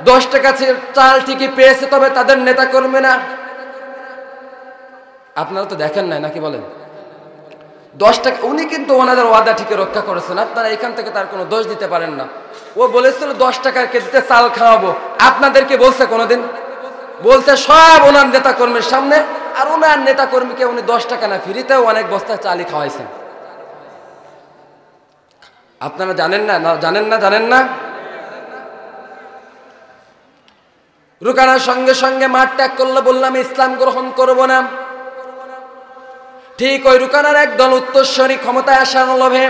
10 টাকা চাল ঠিকই পেয়েছে, তবে তাদের নেতা কর্মী না। আপনারা তো দেখেন নাই নাকি বলেন? 10 টাকা উনি কিন্তু ওনাদের ওয়াদা ঠিকই রক্ষা করেছেন, আপনারা এখান থেকে তার কোনো দোষ দিতে পারেন না। ও বলেছিল 10 টাকা কেজিতে চাল খাওয়াবো, আপনাদেরকে বলছে কোনোদিন? বলতে সব ওনার নেতা কর্মীর সামনে, আর ওনার নেতা কর্মীকে উনি 10 টাকা না ফ্রিতেও অনেক বস্তা চালই খাওয়াইছেন। আপনারা জানেন না? জানেন না? রুকানার সঙ্গে সঙ্গে মাঠ ত্যাগ করলো, বললাম ইসলাম গ্রহণ করব না। ঠিক ওই রুকানার একদল উত্তরসূরি ক্ষমতায় আসার লোভে,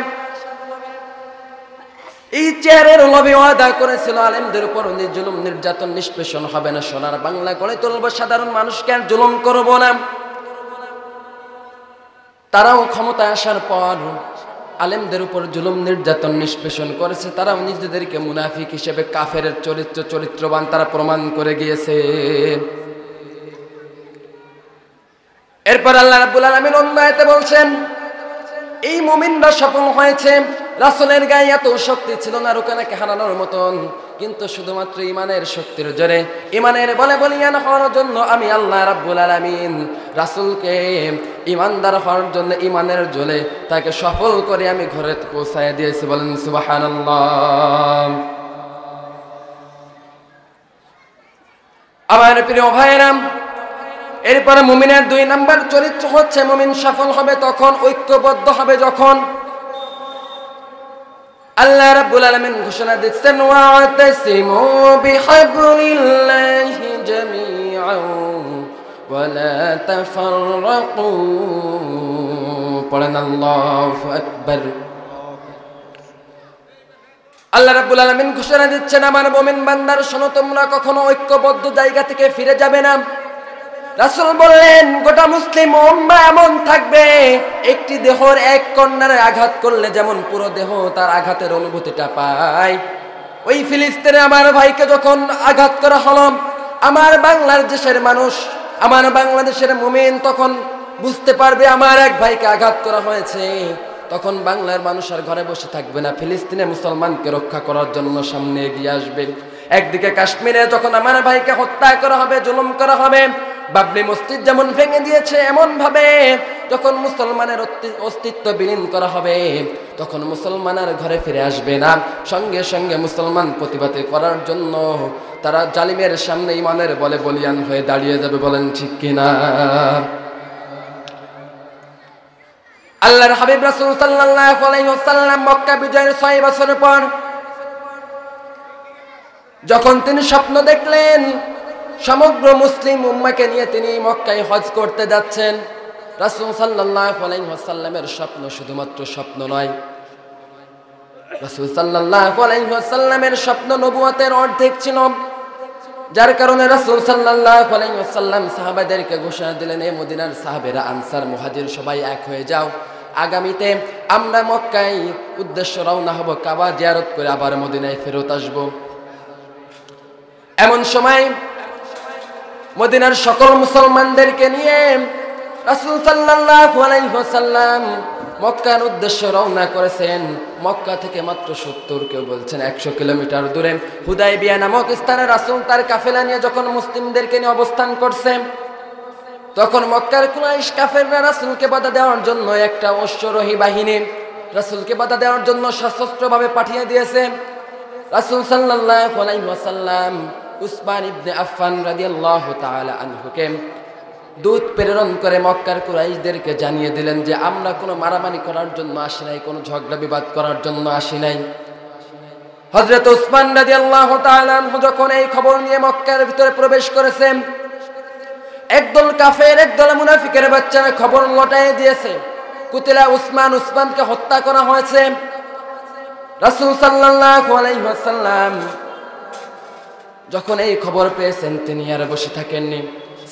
এই চেয়ারের লোভে ওয়াদা করেছিল আলেমদের উপর জুলুম নির্যাতন নিষ্পেষণ হবে না, সোনার বাংলা গড়ে তুলব, সাধারণ মানুষকে আর জুলুম করব না। তারাও ক্ষমতায় আসার পর আলেমদের উপর জুলুম নির্যাতন নিষ্পেষণ করেছে। তারাও নিজেদেরকে মুনাফিক হিসেবে কাফের চরিত্রবান তারা প্রমাণ করে গিয়েছে। এরপর আল্লাহ রাব্বুল আলামিন অন্য আয়াতে বলছেন, এই মুমিনরা সফল হয়েছে। রাসূলের গায়ে এত শক্তি ছিল না রুকানাকে হারানোর মতন, কিন্তু শুধুমাত্র ইমানের শক্তির জোরে, ইমানের বলে বলিয়ান হওয়ার জন্য আমি আল্লাহ রাব্বুল আলামিন রাসূলকে ইমানদার হওয়ার জন্য ইমানের জোরে তাকে সফল করে আমি ঘরে পৌঁছায় দিয়েছি। বলেন সুবহানাল্লাহ। আমার প্রিয় ভাইরা, এরপরে মুমিনের 2 নাম্বার চরিত্র হচ্ছে, মুমিন সফল হবে তখন, ঐক্যবদ্ধ হবে যখন। আল্লাহ রাব্বুল আলামিন ঘোষণা দিচ্ছেন, ওয়াতাসিমু বিহাবলিল্লাহি জামিআন ওয়া লা তাফাররাকু। পড়েন আল্লাহু আকবার। আল্লাহ রাব্বুল আলামিন ঘোষণা দিচ্ছেন, আমার মুমিন বান্দার শোনো, তোমরা কখনো ঐক্যবদ্ধ জায়গা থেকে ফিরে যাবে না। রাসূল বললেন, গোটা মুসলিম উম্মাহ এমন থাকবে, একটি দেহর এক কর্নারে আঘাত করলে যেমন পুরো দেহ তার আঘাতের অনুভূতিটা পায়, ওই ফিলিস্তিনে আমার ভাইকে যখন আঘাত করা হলো, আমার বাংলাদেশের মানুষ, আমার বাংলাদেশের মুমিন তখন বুঝতে পারবে আমার এক ভাইকে আঘাত করা হয়েছে। তখন বাংলার মানুষ আর ঘরে বসে থাকবে না, ফিলিস্তিনে মুসলমানকে রক্ষা করার জন্য সামনে এগিয়ে আসবে। একদিকে কাশ্মীরে যখন আমার ভাইকে হত্যা করা হবে, জুলুম করা হবে, বাবরি মসজিদ যেমন ভেঙে দিয়েছে, এমন ভাবে যখন মুসলমানের অস্তিত্ব বিলীন করা হবে, তখন মুসলমানের ঘরে ফিরে আসবে না। সঙ্গে সঙ্গে মুসলমান প্রতিবাদ করার জন্য তারা জালিমের সামনে ইমানের বলে বলিয়ান হয়ে দাঁড়িয়ে যাবে। বলেন ঠিক কিনা? আল্লাহর হাবিব রাসূল সাল্লাল্লাহু আলাইহি ওয়াসাল্লাম মক্কা বিজয়ের 6 বছর পর যখন তিনি স্বপ্ন দেখলেন, সমগ্র মুসলিম উম্মাহকে নিয়ে তিনি মক্কায় হজ করতে যাচ্ছেন। রাসূল সাল্লাল্লাহু আলাইহি ওয়াসাল্লামের স্বপ্ন শুধুমাত্র স্বপ্ন নয়, রাসূল সাল্লাল্লাহু আলাইহি ওয়াসাল্লামের স্বপ্ন নবুয়তের অর্ধেক ছিল। যার কারণে রাসূল সাল্লাল্লাহু আলাইহি ওয়াসাল্লাম সাহাবাদেরকে ঘোষণা দিলেন, এই মদিনার সাহাবেরা, আনসার, মুহাজির সবাই এক হয়ে যাও, আগামীতে আমরা মক্কায় উদ্দেশ্য রওনা হব, কাবা জিয়ারত করে আবার মদিনায় ফেরত আসব। এমন সময় মদিনার সকল মুসলমানদেরকে নিয়ে রাসূল সাল্লাল্লাহু আলাইহি ওয়াসাল্লাম মক্কার উদ্দেশ্যে রওনা করেছেন। মক্কা থেকে মাত্র 70, কেউ বলছেন 100 কিলোমিটার দূরে হুদায়বিয়া নামক স্থানে রাসূল তার কাফেলা নিয়ে যখন মুসলিমদেরকে নিয়ে অবস্থান করছেন, তখন মক্কার কুরাইশ কাফেররা রাসূলকে বাধা দেওয়ার জন্য একটা অশ্বরোহী বাহিনী রাসূলকে বাধা দেওয়ার জন্য সশস্ত্রভাবে পাঠিয়ে দিয়েছে। রাসূল সাল্লাল্লাহু আলাইহি ওয়াসাল্লাম উসমান ইবনে আফফান রাদিয়াল্লাহু তাআলা আনহুকে দূত প্রেরণ করে মক্কার কুরাইশদেরকে জানিয়ে দিলেন যে আমরা কোনো মারামারি করার জন্য আসি নাই, কোনো ঝগড়া বিবাদ করার জন্য আসি নাই। হযরত উসমান রাদিয়াল্লাহু তাআলা আনহু যখন এই খবর নিয়ে মক্কার ভিতরে প্রবেশ করেছেন, একদল কাফের, একদল মুনাফিকের বাচ্চারা খবর লটাই দিয়েছে, কুতিলা উসমান, উসমানকে হত্যা করা হয়েছে। রাসূল সাল্লাল্লাহু আলাইহি ওয়াসাল্লাম যখন এই খবর পেয়েছেন, তিনি আর বসে থাকেননি।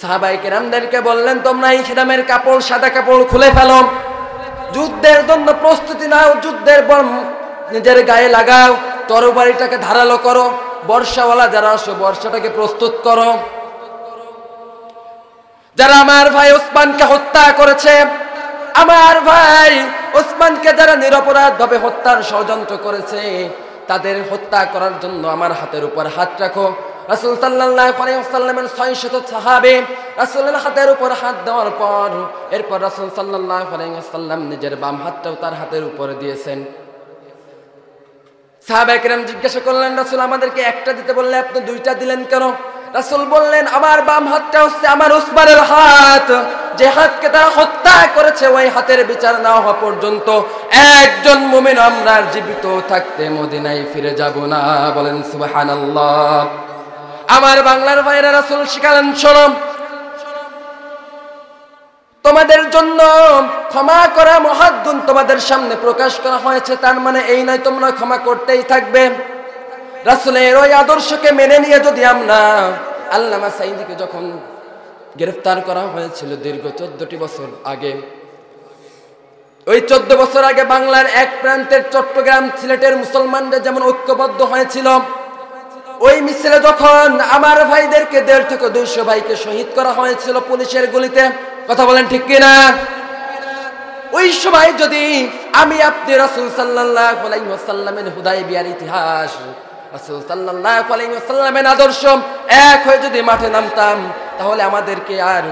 সাহাবায়ে কেরামদেরকে বললেন, তোমরা এই খিদামের কাপড়, সাদা কাপড় খুলে ফেলো, যুদ্ধের জন্য প্রস্তুতি নাও, যুদ্ধের নিজের গায়ে লাগাও, তরবারিটাকে ধারালো করো, বর্ষাওয়ালা যারা আসো বর্ষাটাকে প্রস্তুত করো। যারা আমার ভাই ওসমানকে হত্যা করেছে, আমার ভাই ওসমানকে যারা নিরপরাধ ভাবে হত্যার ষড়যন্ত্র করেছে, তাদের হত্যা করার জন্য আমার হাতের উপর হাত রাখো। রাসূল সাল্লাল্লাহু আলাইহি ওয়াসাল্লামের 600 সাহাবী রাসূলের হাতের উপর হাত দেওয়ার পর এরপর রাসূল সাল্লাল্লাহু আলাইহি ওয়াসাল্লাম নিজের বাম হাতটাও তার হাতের উপরে দিয়েছেন। সাহাবায়ে কেরাম জিজ্ঞাসা করলেন, রাসূল আমাদেরকে একটা দিতে বললে আপনি দুইটা দিলেন কেন? রাসূল বললেন, আমার বাম হাতটা হচ্ছে আমার উসমানের হাত, যে হাতকে তারা হত্যা করেছে, ওই হাতের বিচার না হওয়া পর্যন্ত একজন মুমিন আমরা জীবিত থাকতে মদিনায় ফিরে যাব না। বলেন সুবহানাল্লাহ। আমার বাংলার ভাইরা, রাসূল শিখালেন, শোনো, তোমাদের জন্য ক্ষমা করা মহাদ্দুন তোমাদের সামনে প্রকাশ করা হয়েছে, তার মানে এই নয় তোমরা ক্ষমা করতেই থাকবে। রাসূলের ওই আদর্শকে মেনে নিয়ে যদি আমরা, আল্লামা সাঈদীকে যখন গ্রেফতার করা হয়েছিল দীর্ঘ 14টি বছর আগে, ওই 14 বছর আগে বাংলার এক প্রান্তের চট্টগ্রাম, সিলেটের মুসলমানরা যেমন ঐক্যবদ্ধ হয়েছিল, ওই মিছিলে যখন আমার ভাইদেরকে 150 থেকে 200 ভাইকে শহীদ করা হয়েছিল পুলিশের গুলিতে, কথা বলেন ঠিক কিনা? ওই সময় যদি আমি আপনি রাসূল সাল্লাল্লাহু আলাইহি ওয়াসাল্লামের হুদায়বিয়ার ইতিহাস, রাসূল সাল্লাল্লাহু আলাইহি ওয়াসাল্লামের আদর্শ এক হয়ে যদি মাঠে নামতাম, তাহলে আমাদেরকে আর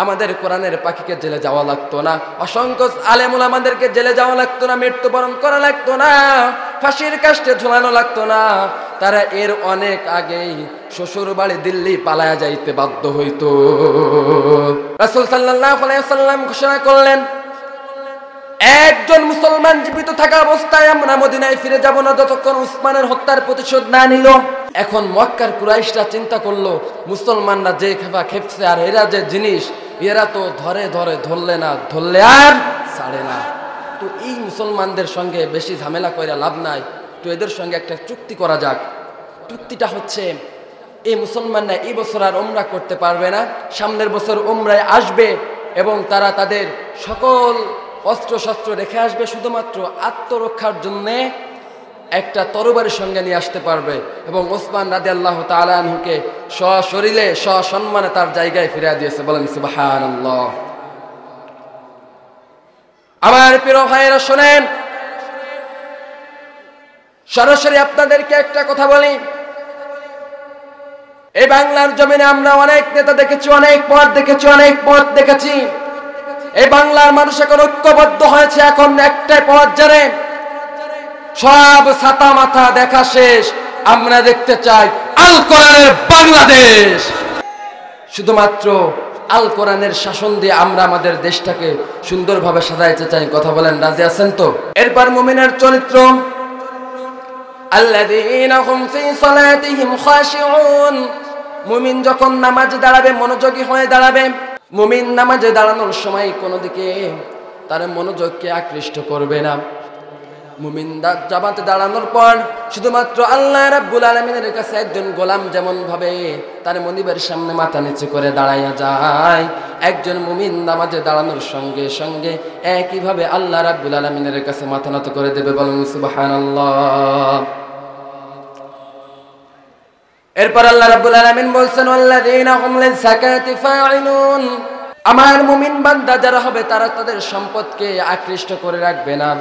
আমাদের কোরআনের পাখিকে জেলে যাওয়া লাগতো না, অসংখ্য আলেম ওলামাদেরকে জেলে যাওয়া লাগতো না, মৃত্যুবরণ করা লাগতো না, ফাঁসির কাস্টে ঝুলানো লাগতো না। তারা এর অনেক আগেই শ্বশুর বাড়ি দিল্লি পালায়া যাইতে বাধ্য হইতো। রাসূল সাল্লাল্লাহু আলাইহি ওয়াসাল্লাম ঘোষণা করলেন, একজন মুসলমান জীবিত থাকা অবস্থায় আমরা মদিনায় ফিরে যাব না যতক্ষণ উসমানের হত্যার প্রতিশোধ না নিল। এখন মক্কার কুরাইশরা চিন্তা করলো, মুসলমানরা যে খেপছে, আর এরা যে জিনিস, এরা তো ধরলে না, ধরলে আর ছাড়ে না। তো এই মুসলমানদের সঙ্গে বেশি ঝামেলা করে লাভ নাই, তো এদের সঙ্গে একটা চুক্তি করা যাক। চুক্তিটা হচ্ছে, এই মুসলমানরা এই বছর আর উমরা করতে পারবে না, সামনের বছর উমরায় আসবে এবং তারা তাদের সকল অস্ত্র শস্ত্র রেখে আসবে, শুধুমাত্র আত্মরক্ষার জন্য একটা তরবারির সঙ্গে নিয়ে আসতে পারবে, এবং ওসমান রাদিয়াল্লাহু তাআলা আনহুকে সশরীরে সসম্মানে তার জায়গায় ফিরিয়ে দিয়েছে। বলেন সুবহানাল্লাহ। আমার প্রিয় ভাইয়েরা শোনেন, সরাসরি আপনাদেরকে একটা কথা বলি, এই বাংলার জমিনে আমরা অনেক নেতা দেখেছি, অনেক পথ দেখেছি, অনেক পথ দেখেছি। এই বাংলার মানুষ এখন ঐক্যবদ্ধ হয়েছে, এখন একটাই পথ জানে, সব ছাতা মাথা দেখা শেষ, আমরা দেখতে চাই আল কোরআনের বাংলাদেশ। শুধুমাত্র আল কোরআনের শাসন দিয়ে আমরা আমাদের দেশটাকে সুন্দরভাবে সাজাইতে চাই। কথা বলেন, রাজি আছেন তো? এরপর মুমিনের চরিত্র, আল্লাযীনা হুম ফী সালাতিহিম খাশিউন, মুমিন যখন নামাজে দাঁড়াবে মনোযোগী হয়ে দাঁড়াবে। মুমিন নামাজে দাঁড়ানোর সময় কোনো দিকে তার মনোযোগকে আকৃষ্ট করবে না। মুমিন জামাতে দাঁড়ানোর পর শুধুমাত্র আল্লাহ রাব্বুল আলামিনের কাছে একজন গোলাম যেমন ভাবে তার মনিবের সামনে মাথা নিচু করে দাঁড়াইয়া যায়, একজন মুমিন নামাজে দাঁড়ানোর সঙ্গে সঙ্গে একইভাবে আল্লাহ রাব্বুল আলামিনের কাছে মাথা নত করে দেবে। বলুন সুবহানাল্লাহ। এরপর আল্লাহ রাব্বুল আলামিন বলছেন ওয়াল্লাযীনা হুম লিযাকাতি ফাঈলুন, আমার মুমিন বান্দা যারা হবে তারা তাদের সম্পদকে আকৃষ্ট করে রাখবে না।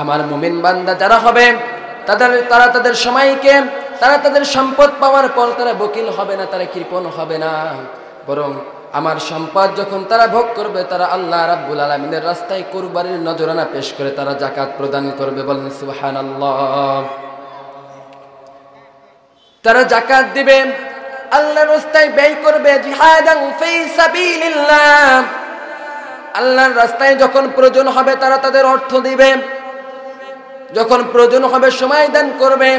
আমার মুমিন বান্দা যারা হবে তারা তাদের সময়কে, তারা তাদের সম্পদ পাওয়ার পর তারা বকিল হবে না, তারা কৃপণ হবে না, বরং আমার সম্পদ যখন তারা ভোগ করবে তারা আল্লাহ রাব্বুল আলামিনের রাস্তায় কুরবানির নজরানা পেশ করে তারা যাকাত প্রদান করবে। বলেন সুবহানাল্লাহ। তারা যাকাত দিবে, আল্লাহর রাস্তায় ব্যয় করবে, জিহাদান ফি সাবিলিল্লাহ, আল্লাহর রাস্তায় যখন প্রয়োজন হবে তারা তাদের অর্থ দিবে, যখন প্রয়োজন হবে সময় দান করবে,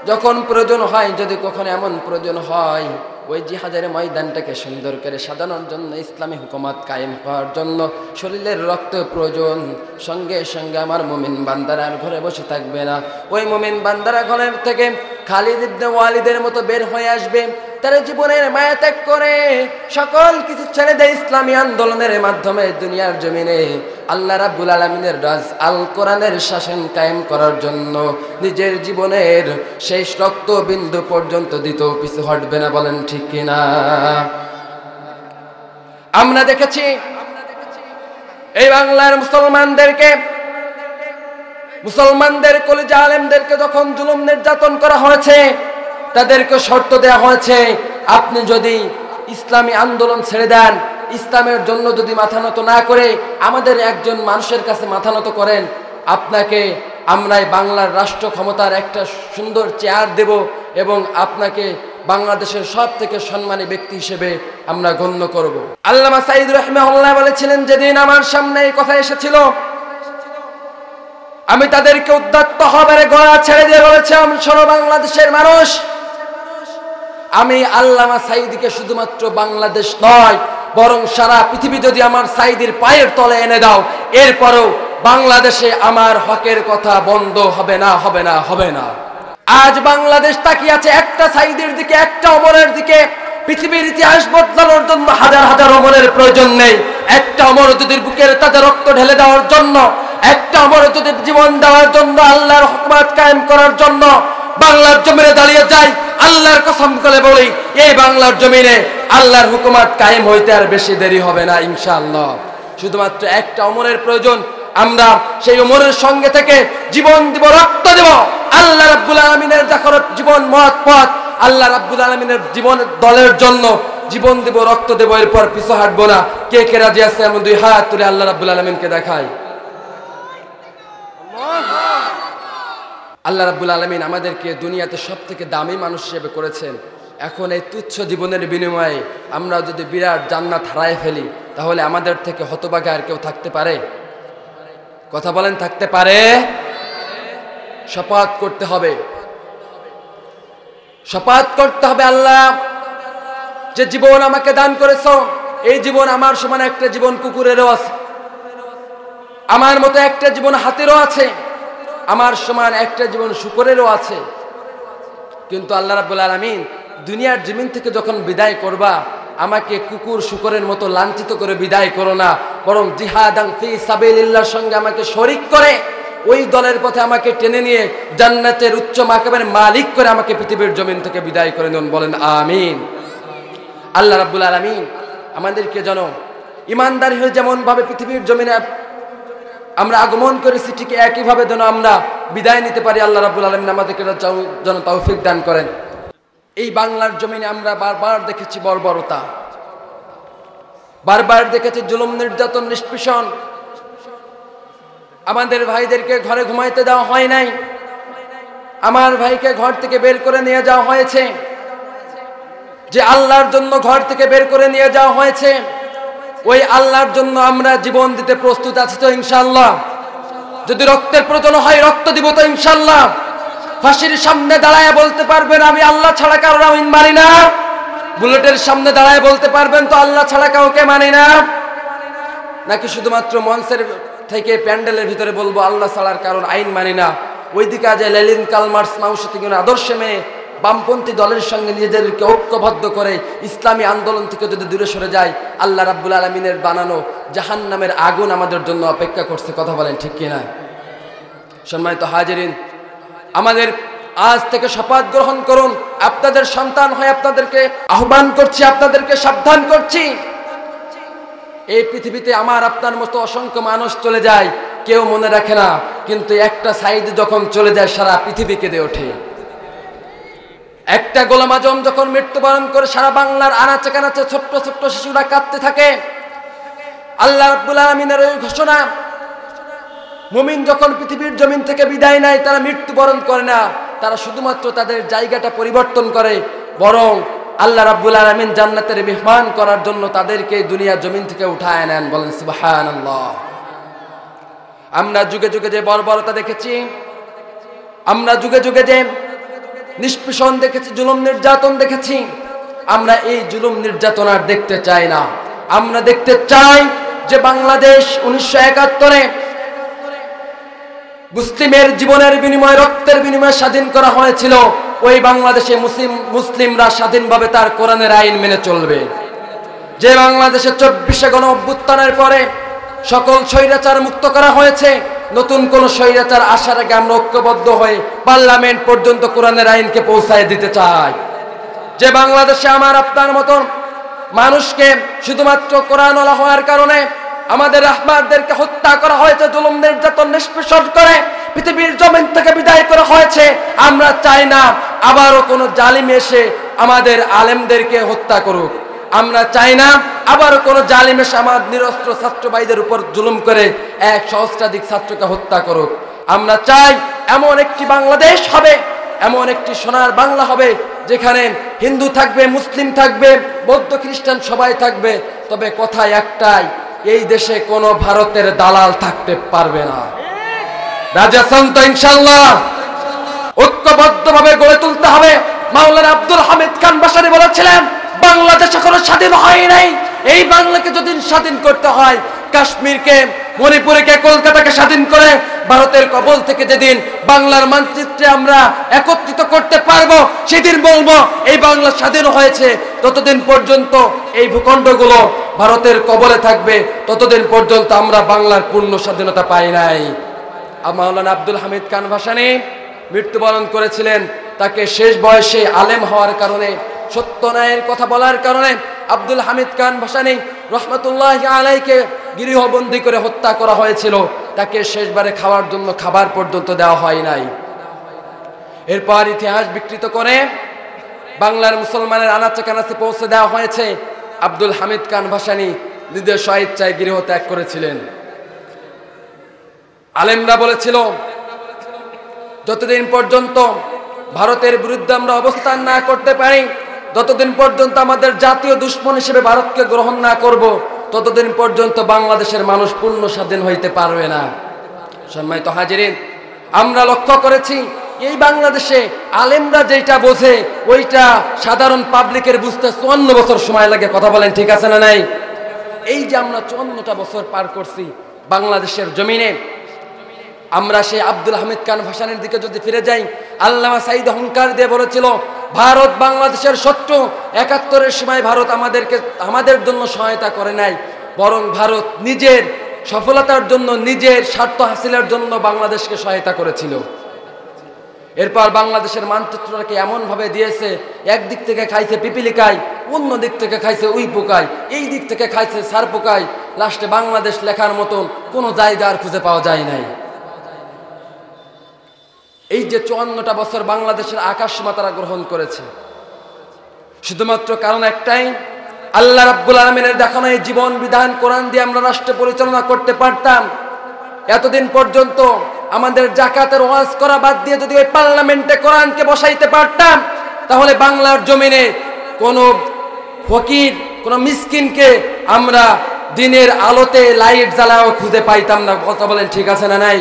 যখন প্রয়োজন হয়, যদি কখনো এমন প্রয়োজন হয় ওই জিহাদের ময়দানটাকে সুন্দর করে সাজানোর জন্য, ইসলামী হুকুমত কায়েম হওয়ার জন্য শরীরের রক্ত প্রয়োজন, সঙ্গে সঙ্গে আমার মুমিন বান্দারা আর ঘরে বসে থাকবে না। ওই মুমিন বান্দারা ঘরের থেকে খালিদ ইবনে ওয়ালিদের মতো বের হয়ে আসবে। তারা জীবনের মায়া ত্যাগ করে সকল কিছু ছেড়ে দেয় ইসলামী আন্দোলনের মাধ্যমে দুনিয়ার জমিনে আল্লাহ রাব্বুল আলামিনের রাজ আল কোরআনের শাসন কায়েম করার জন্য নিজের জীবনের শেষ রক্ত বিন্দু পর্যন্ত দিতেও পিছু হটবে না। বলেন ঠিক কিনা? আমরা দেখেছি এই বাংলার মুসলমানদের কলিজা আলেমদেরকে যখন জুলুম নির্যাতন করা হয়েছে, তাদেরকে শর্ত দেওয়া হয়েছে, আপনি যদি ইসলামী আন্দোলন ছেড়ে দেন, ইসলামের জন্য যদি মাথা নত না করে আমাদের একজন মানুষের কাছে মাথা নত করেন, আপনাকে আমরা বাংলার রাষ্ট্র ক্ষমতার একটা সুন্দর চেয়ার দেব এবং আপনাকে বাংলাদেশের সব থেকে সম্মানী ব্যক্তি হিসেবে আমরা গণ্য করব। আল্লামা সাঈদ রাহিমাহুল্লাহ বলেছিলেন, যেদিন আমার সামনে এই কথা এসেছিল আমি তাদেরকে উদ্যত হবার গলা ছেড়ে দিয়ে বলেছিলাম, শোনো বাংলাদেশের মানুষ, আমি আল্লামা সাঈদীকে শুধুমাত্র বাংলাদেশ নয় বরং সারা পৃথিবী যদি আমার সাঈদীর পায়ের তলে এনে দাও, এরপরও বাংলাদেশে আমার হকের কথা বন্ধ হবে না, হবে না, হবে না। আজ বাংলাদেশ তাকিয়ে আছে একটা সাঈদীর দিকে, একটা ওমরের দিকে। পৃথিবীর ইতিহাস বদলানোর জন্য হাজার হাজার ওমরের প্রয়োজন নেই, একটা ওমর যদি বুকের তাদের রক্ত ঢেলে দেওয়ার জন্য, একটা ওমর যদি জীবন দেওয়ার জন্য, আল্লাহর হুকুমত কায়েম করার জন্য বাংলার জমিনে দাঁড়িয়ে যাই, আল্লাহর কসম করে বলি এই বাংলার জমিনে আল্লাহর হুকুমত কায়েম হইতে আর বেশি দেরি হবে না ইনশাআল্লাহ। শুধুমাত্র একটা ওমরের প্রয়োজন, আমরা সেই ওমরের সঙ্গে থেকে জীবন দিব, রক্ত দেব। আল্লাহ রাব্বুল আলামিনের দেখো জীবন মহৎ পথ, আল্লাহ রাব্বুল আলামিনের জীবন দলের জন্য জীবন দেব, রক্ত দেব, এরপর পিছু হাঁটবো না। কে কে রাজি আছে? এমন দুই হাত তুলে আল্লাহ রাব্বুল আলামিনকে দেখাই। আল্লাহ রাব্বুল আলামিন আমাদেরকে দুনিয়াতে সব থেকে দামি মানুষ হিসেবে করেছেন। এখন এই তুচ্ছ জীবনের বিনিময়ে আমরা যদি বিরাট জান্নাত হারায় ফেলি, তাহলে আমাদের থেকে হতভাগা আর কেউ থাকতে পারে? কথা বলেন, থাকতে পারে? শপথ করতে হবে, শপথ করতে হবে, আল্লাহ যে জীবন আমাকে দান করেছো, এই জীবন আমার সমান একটা জীবন কুকুরেরও আছে, আমার মতো একটা জীবন হাতিরও আছে, আমার সমান একটা জীবন শুকরেরও আছে। কিন্তু আল্লাহ রাব্বুল আলামিন দুনিয়ার জমিন থেকে যখন বিদায় করবা, আমাকে কুকুর শুকরের মতো লাঞ্ছিত করে বিদায় করো না, বরং জিহাদান ফি সাবিলিল্লাহর সঙ্গে আমাকে শরীক করে ওই দলের পথে আমাকে টেনে নিয়ে জান্নাতের উচ্চ মাকামের মালিক করে আমাকে পৃথিবীর জমিন থেকে বিদায় করে নিন। বলেন আমিন। আল্লাহ রাব্বুল আলামিন আমাদেরকে যেন ইমানদার হয়ে যেমন ভাবে পৃথিবীর জমিনে আমরা আগমন করেছি, ঠিক একইভাবে যেন আমরা বিদায় নিতে পারি। আল্লাহ রাব্বুল আলামিন আমাদেরকে যেন তৌফিক দান করেন। এই বাংলার জমিনে আমরা বারবার দেখেছি বর্বরতা, বারবার দেখেছি জুলুম, নির্যাতন, নিষ্পেষণ। আমাদের ভাইদেরকে ঘরে ঘুমাইতে দেওয়া হয় নাই, আমার ভাইকে ঘর থেকে বের করে নিয়ে যাওয়া হয়েছে। যে আল্লাহর জন্য ঘর থেকে বের করে নিয়ে যাওয়া হয়েছে, ওই আল্লাহর জন্য আমরা জীবন দিতে প্রস্তুত আছি তো ইনশাআল্লাহ? যদি রক্তের প্রয়োজন হয় রক্ত দিব তো ইনশাআল্লাহ? ফাঁসির সামনে দাঁড়ায় বলতে পারবেন আমি আল্লাহ ছাড়া কারোর আইন মানি না? বুলেটের সামনে দাঁড়ায় বলতে পারবেন তো আল্লাহ ছাড়া কাউকে মানি না? নাকি শুধুমাত্র মঞ্চের থেকে প্যান্ডেলের ভিতরে বলবো আল্লাহ ছাড়ার কারোর আইন মানি না, ওইদিকে আজ লেনিন কার্ল মার্কস মাও থেকে আদর্শে মেয়ে বামপন্থী দলের সঙ্গে নিজেদেরকে ঐক্যবদ্ধ করে ইসলামী আন্দোলন থেকে যদি দূরে সরে যায়, আল্লাহ রাব্বুল আলামিনের বানানো জাহান্নামের আগুন আমাদের জন্য অপেক্ষা করছে। কথা বলেন ঠিক কিনা? সম্মানিত হাজিরিন, আমাদের আজ থেকে শপথ গ্রহণ করুন। আপনাদের সন্তান হয়ে আপনাদেরকে আহ্বান করছি, আপনাদেরকে সাবধান করছি। এই পৃথিবীতে আমার আপনার মতো অসংখ্য মানুষ চলে যায়, কেউ মনে রাখে না, কিন্তু একটা সাইদ যখন চলে যায় সারা পৃথিবী কেঁদে ওঠে। একটা গোলাম আজম যখন মৃত্যুবরণ করে সারা বাংলার আনাচে কানাচে ছোট্ট ছোট্ট শিশুরা কাঁদতে থাকে। আল্লাহ রাব্বুল আলামিনের ওই ঘোষণা, মুমিন যখন পৃথিবীর জমিন থেকে বিদায় নেয় তারা মৃত্যুবরণ করে না, তারা শুধুমাত্র তাদের জায়গাটা পরিবর্তন করে, বরং আল্লাহ রাব্বুল আলামিন জান্নাতের মেহমান করার জন্য তাদেরকে দুনিয়া জমিন থেকে উঠায় নেন। বলেন সুবহানাল্লাহ। আমরা যুগে যুগে যে বর্বরতা দেখেছি, আমরা যুগে যুগে যে নিষ্পেষণ দেখেছি, জুলুম নির্যাতন দেখেছি, আমরা এই জুলুম নির্যাতন আর দেখতে চাই না। আমরা দেখতে চাই যে বাংলাদেশ 1971-এ মুসলিমের জীবনের বিনিময়ে রক্তের বিনিময়ে স্বাধীন করা হয়েছিল, ওই বাংলাদেশে মুসলিমরা স্বাধীনভাবে তার কোরআনের আইন মেনে চলবে। যে বাংলাদেশে 24শে গণ অভ্যুত্থানের পরে সকল স্বৈরাচার মুক্ত করা হয়েছে, নতুন কোন স্বৈরাচার আসার আগে আমরা ঐক্যবদ্ধ হয়ে পার্লামেন্ট পর্যন্ত কোরআনের আইনকে পৌঁছায় দিতে চাই। যে বাংলাদেশে আমার আপনার মতন মানুষকে শুধুমাত্র কোরআনওয়ালা হওয়ার কারণে আমাদের রাহবারদেরকে হত্যা করা হয়েছে, জুলুম নির্যাতন নিষ্পেষণ করে পৃথিবীর জমিন থেকে বিদায় করা হয়েছে, আমরা চাই না আবারও কোনো জালিম এসে আমাদের আলেমদেরকে হত্যা করুক। আমরা চাই না আবারও কোনো জালিম এসে আমার নিরস্ত্র ছাত্র ভাইদের উপর জুলুম করে 1 সহস্রাধিক ছাত্রকে হত্যা করুক। আমরা চাই এমন একটি বাংলাদেশ হবে, এমন একটি সোনার বাংলা হবে যেখানে হিন্দু থাকবে, মুসলিম থাকবে, বৌদ্ধ খ্রিস্টান সবাই থাকবে। তবে কথা একটাই, এই দেশে কোনো ভারতের দালাল থাকতে পারবে না। রাজা সন্ত ইনশাআল্লাহ ঐক্যবদ্ধভাবে গড়ে তুলতে হবে। মাওলানা আব্দুল হামিদ খান ভাসানী বলেছিলেন, বাংলাদেশ এখনো স্বাধীন হয় নাই, এই বাংলাকে যদি স্বাধীন করতে হয়, কাশ্মীরকে, মণিপুরকে, কলকাতাকে স্বাধীন করে ভারতের কবল থেকে যেদিন বাংলার মানচিত্রে আমরা একত্রিত করতে পারবো, সেদিন বলবো এই বাংলা স্বাধীন হয়েছে। ততদিন পর্যন্ত এই ভূখণ্ডগুলো ভারতের কবলে থাকবে, ততদিন পর্যন্ত আমরা বাংলার পূর্ণ স্বাধীনতা পাই নাই। মাওলানা আব্দুল হামিদ খান ভাসানী মৃত্যুবরণ করেছিলেন, তাকে শেষ বয়সে আলেম হওয়ার কারণে, সত্য ন্যায়ের কথা বলার কারণে আব্দুল হামিদ খান ভাসানী রহমতুল্লাহি আলাইহিকে গৃহবন্দী করে হত্যা করা হয়েছিল। তাকে শেষবারে খাওয়ার জন্য খাবার পর্যন্ত দেওয়া হয় নাই। এরপর ইতিহাস বিকৃত করে বাংলার মুসলমানের আনাচে কানাচে পৌঁছে দেওয়া হয়েছে। আব্দুল হামিদ খান ভাসানী নিজের স্বেচ্ছায় গৃহ ত্যাগ করেছিলেন। আলেমরা বলেছিল, যতদিন পর্যন্ত ভারতের বিরুদ্ধে আমরা অবস্থান না করতে পারি, যতদিন পর্যন্ত আমাদের জাতীয় দুশ্মন হিসেবে ভারতকে গ্রহণ না করব, ততদিন পর্যন্ত বাংলাদেশের মানুষ পূর্ণ স্বাধীন হইতে পারবে না। সম্মানিত হাজিরিন, আমরা লক্ষ্য করেছি এই বাংলাদেশে আলেমরা যেটা বোঝে ওইটা সাধারণ পাবলিকের বুঝতে 54 বছর সময় লাগে। কথা বলেন ঠিক আছে না নাই? এই যে আমরা 54টা বছর পার করছি বাংলাদেশের জমিনে, আমরা সেই আব্দুল হামিদ খান ভাসানীর দিকে যদি ফিরে যাই, আল্লামা সাঈদ অহংকার দিয়ে বলেছিল, ভারত বাংলাদেশের শত্রু। 71-এর সময় ভারত আমাদের জন্য সহায়তা করে নাই, বরং ভারত নিজের সফলতার জন্য, নিজের স্বার্থ হাসিলের জন্য বাংলাদেশকে সহায়তা করেছিল। এরপর বাংলাদেশের মানচিত্রটাকে এমনভাবে দিয়েছে, একদিক থেকে খাইছে পিপিলিকায়, অন্য দিক থেকে খাইছে উই পোকায়, এই দিক থেকে খাইছে সার পোকায়, লাস্টে বাংলাদেশ লেখার মতন কোনো জায়গা আর খুঁজে পাওয়া যায় নাই। এই যে 54টা বছর বাংলাদেশের আকাশসীমা তারা গ্রহণ করেছে, শুধুমাত্র কারণ একটাই, আল্লাহ রাব্বুল আলামিনের দেখানো এই জীবন বিধান কোরআন দিয়ে আমরা রাষ্ট্র পরিচালনা করতে পারতাম। এতদিন পর্যন্ত আমাদের জাকাতের ওয়াজ করা বাদ দিয়ে যদি ওই পার্লামেন্টে কোরআনকে বসাইতে পারতাম, তাহলে বাংলার জমিনে কোনো ফকির, কোনো মিসকিনকে আমরা দিনের আলোতে লাইট জ্বালাও খুঁজে পাইতাম না। কথা বলেন ঠিক আছে না নাই?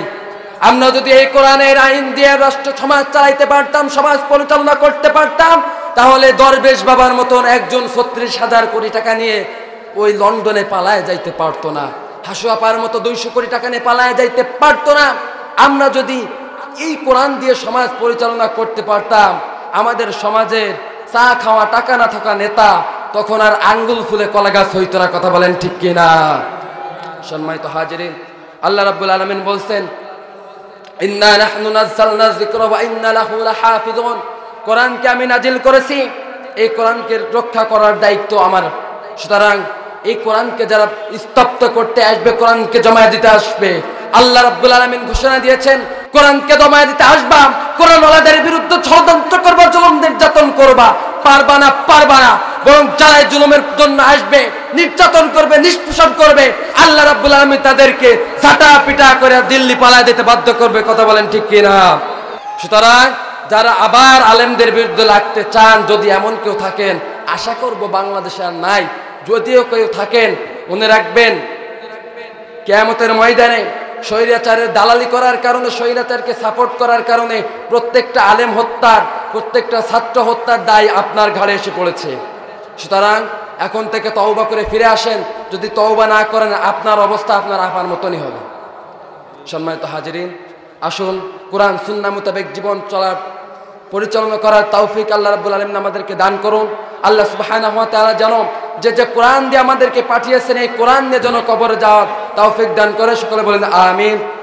আমরা যদি এই কোরআনের আইন দিয়ে রাষ্ট্র সমাজ চালাইতে পারতাম, সমাজ পরিচালনা করতে পারতাম, তাহলে দরবেশ বাবার মতন একজন 36,000 কোটি টাকা নিয়ে ওই লন্ডনে পালায় যাইতে পারতো না। হাসু আপার মতো 200 কোটি টাকা নিয়ে পালায় যাইতে পারতো না। আমরা যদি এই কোরআন দিয়ে সমাজ পরিচালনা করতে পারতাম, আমাদের সমাজের চা খাওয়া টাকা না থাকা নেতা তখন আর আঙ্গুল ফুলে কলা গাছ হইতো না। কথা বলেন ঠিক কিনা? সম্মানিত হাজিরিন, আল্লাহ রাব্বুল আলামিন বলছেন, ইন্না নাহনু নাযালনা যিকরা ওয়া ইন্না লাহু লাহাফিজুন। কোরআনকে আমি নাজিল করেছি, এই কোরআনকে রক্ষা করার দায়িত্ব আমার। সুতরাং এই কোরআনকে যারা স্তব্ধ করতে আসবে, কোরআনকে জমায়ে দিতে আসবে, আল্লাহ রাব্বুল আলামিন ঘোষণা দিয়েছেন, কোরআনকে জমায়ে দিতে আসবা, কোরআনওয়ালাদের বিরুদ্ধে ষড়যন্ত্র করবা, জুলুম নির্যাতন করবা, পারবা না, পারবা না। বরং যারা জুলুমের জন্য আসবে, নির্যাতন করবে, নিষ্পেষণ করবে, আল্লাহ রাব্বুল আলামিন তাদেরকে ঝাঁটা পিটা করে দিল্লি পালায় দিতে বাধ্য করবে। কথা বলেন ঠিক কিনা? সুতরাং যারা আবার আলেমদের বিরুদ্ধে লাগতে চান, যদি এমন কেউ থাকেন, আশা করব বাংলাদেশে আর নাই, যদিও কেউ থাকেন, মনে রাখবেন কিয়ামতের ময়দানে স্বৈরাচারের দালালি করার কারণে, স্বৈরাচারকে সাপোর্ট করার কারণে প্রত্যেকটা আলেম হত্যার, প্রত্যেকটা ছাত্র হত্যার দায় আপনার ঘাড়ে এসে পড়েছে। সুতরাং এখন থেকে তওবা করে ফিরে আসেন। যদি তওবা না করেন, আপনার অবস্থা আপনার আপার মতনই হবে। সম্মানিত হাজিরিন, আসুন কোরআন সুন্নাহ মোতাবেক জীবন চলার পরিচালনা করার তৌফিক আল্লাহ রাব্বুল আলামিন আমাদেরকে দান করুন। আল্লাহ সুবহানাহু ওয়া তাআলা যেন যে কোরআন দিয়ে আমাদেরকে পাঠিয়েছেন, এই কোরআন নিয়ে যেন কবরে যাওয়ার তৌফিক দান করে। সকলে বলেন আমিন।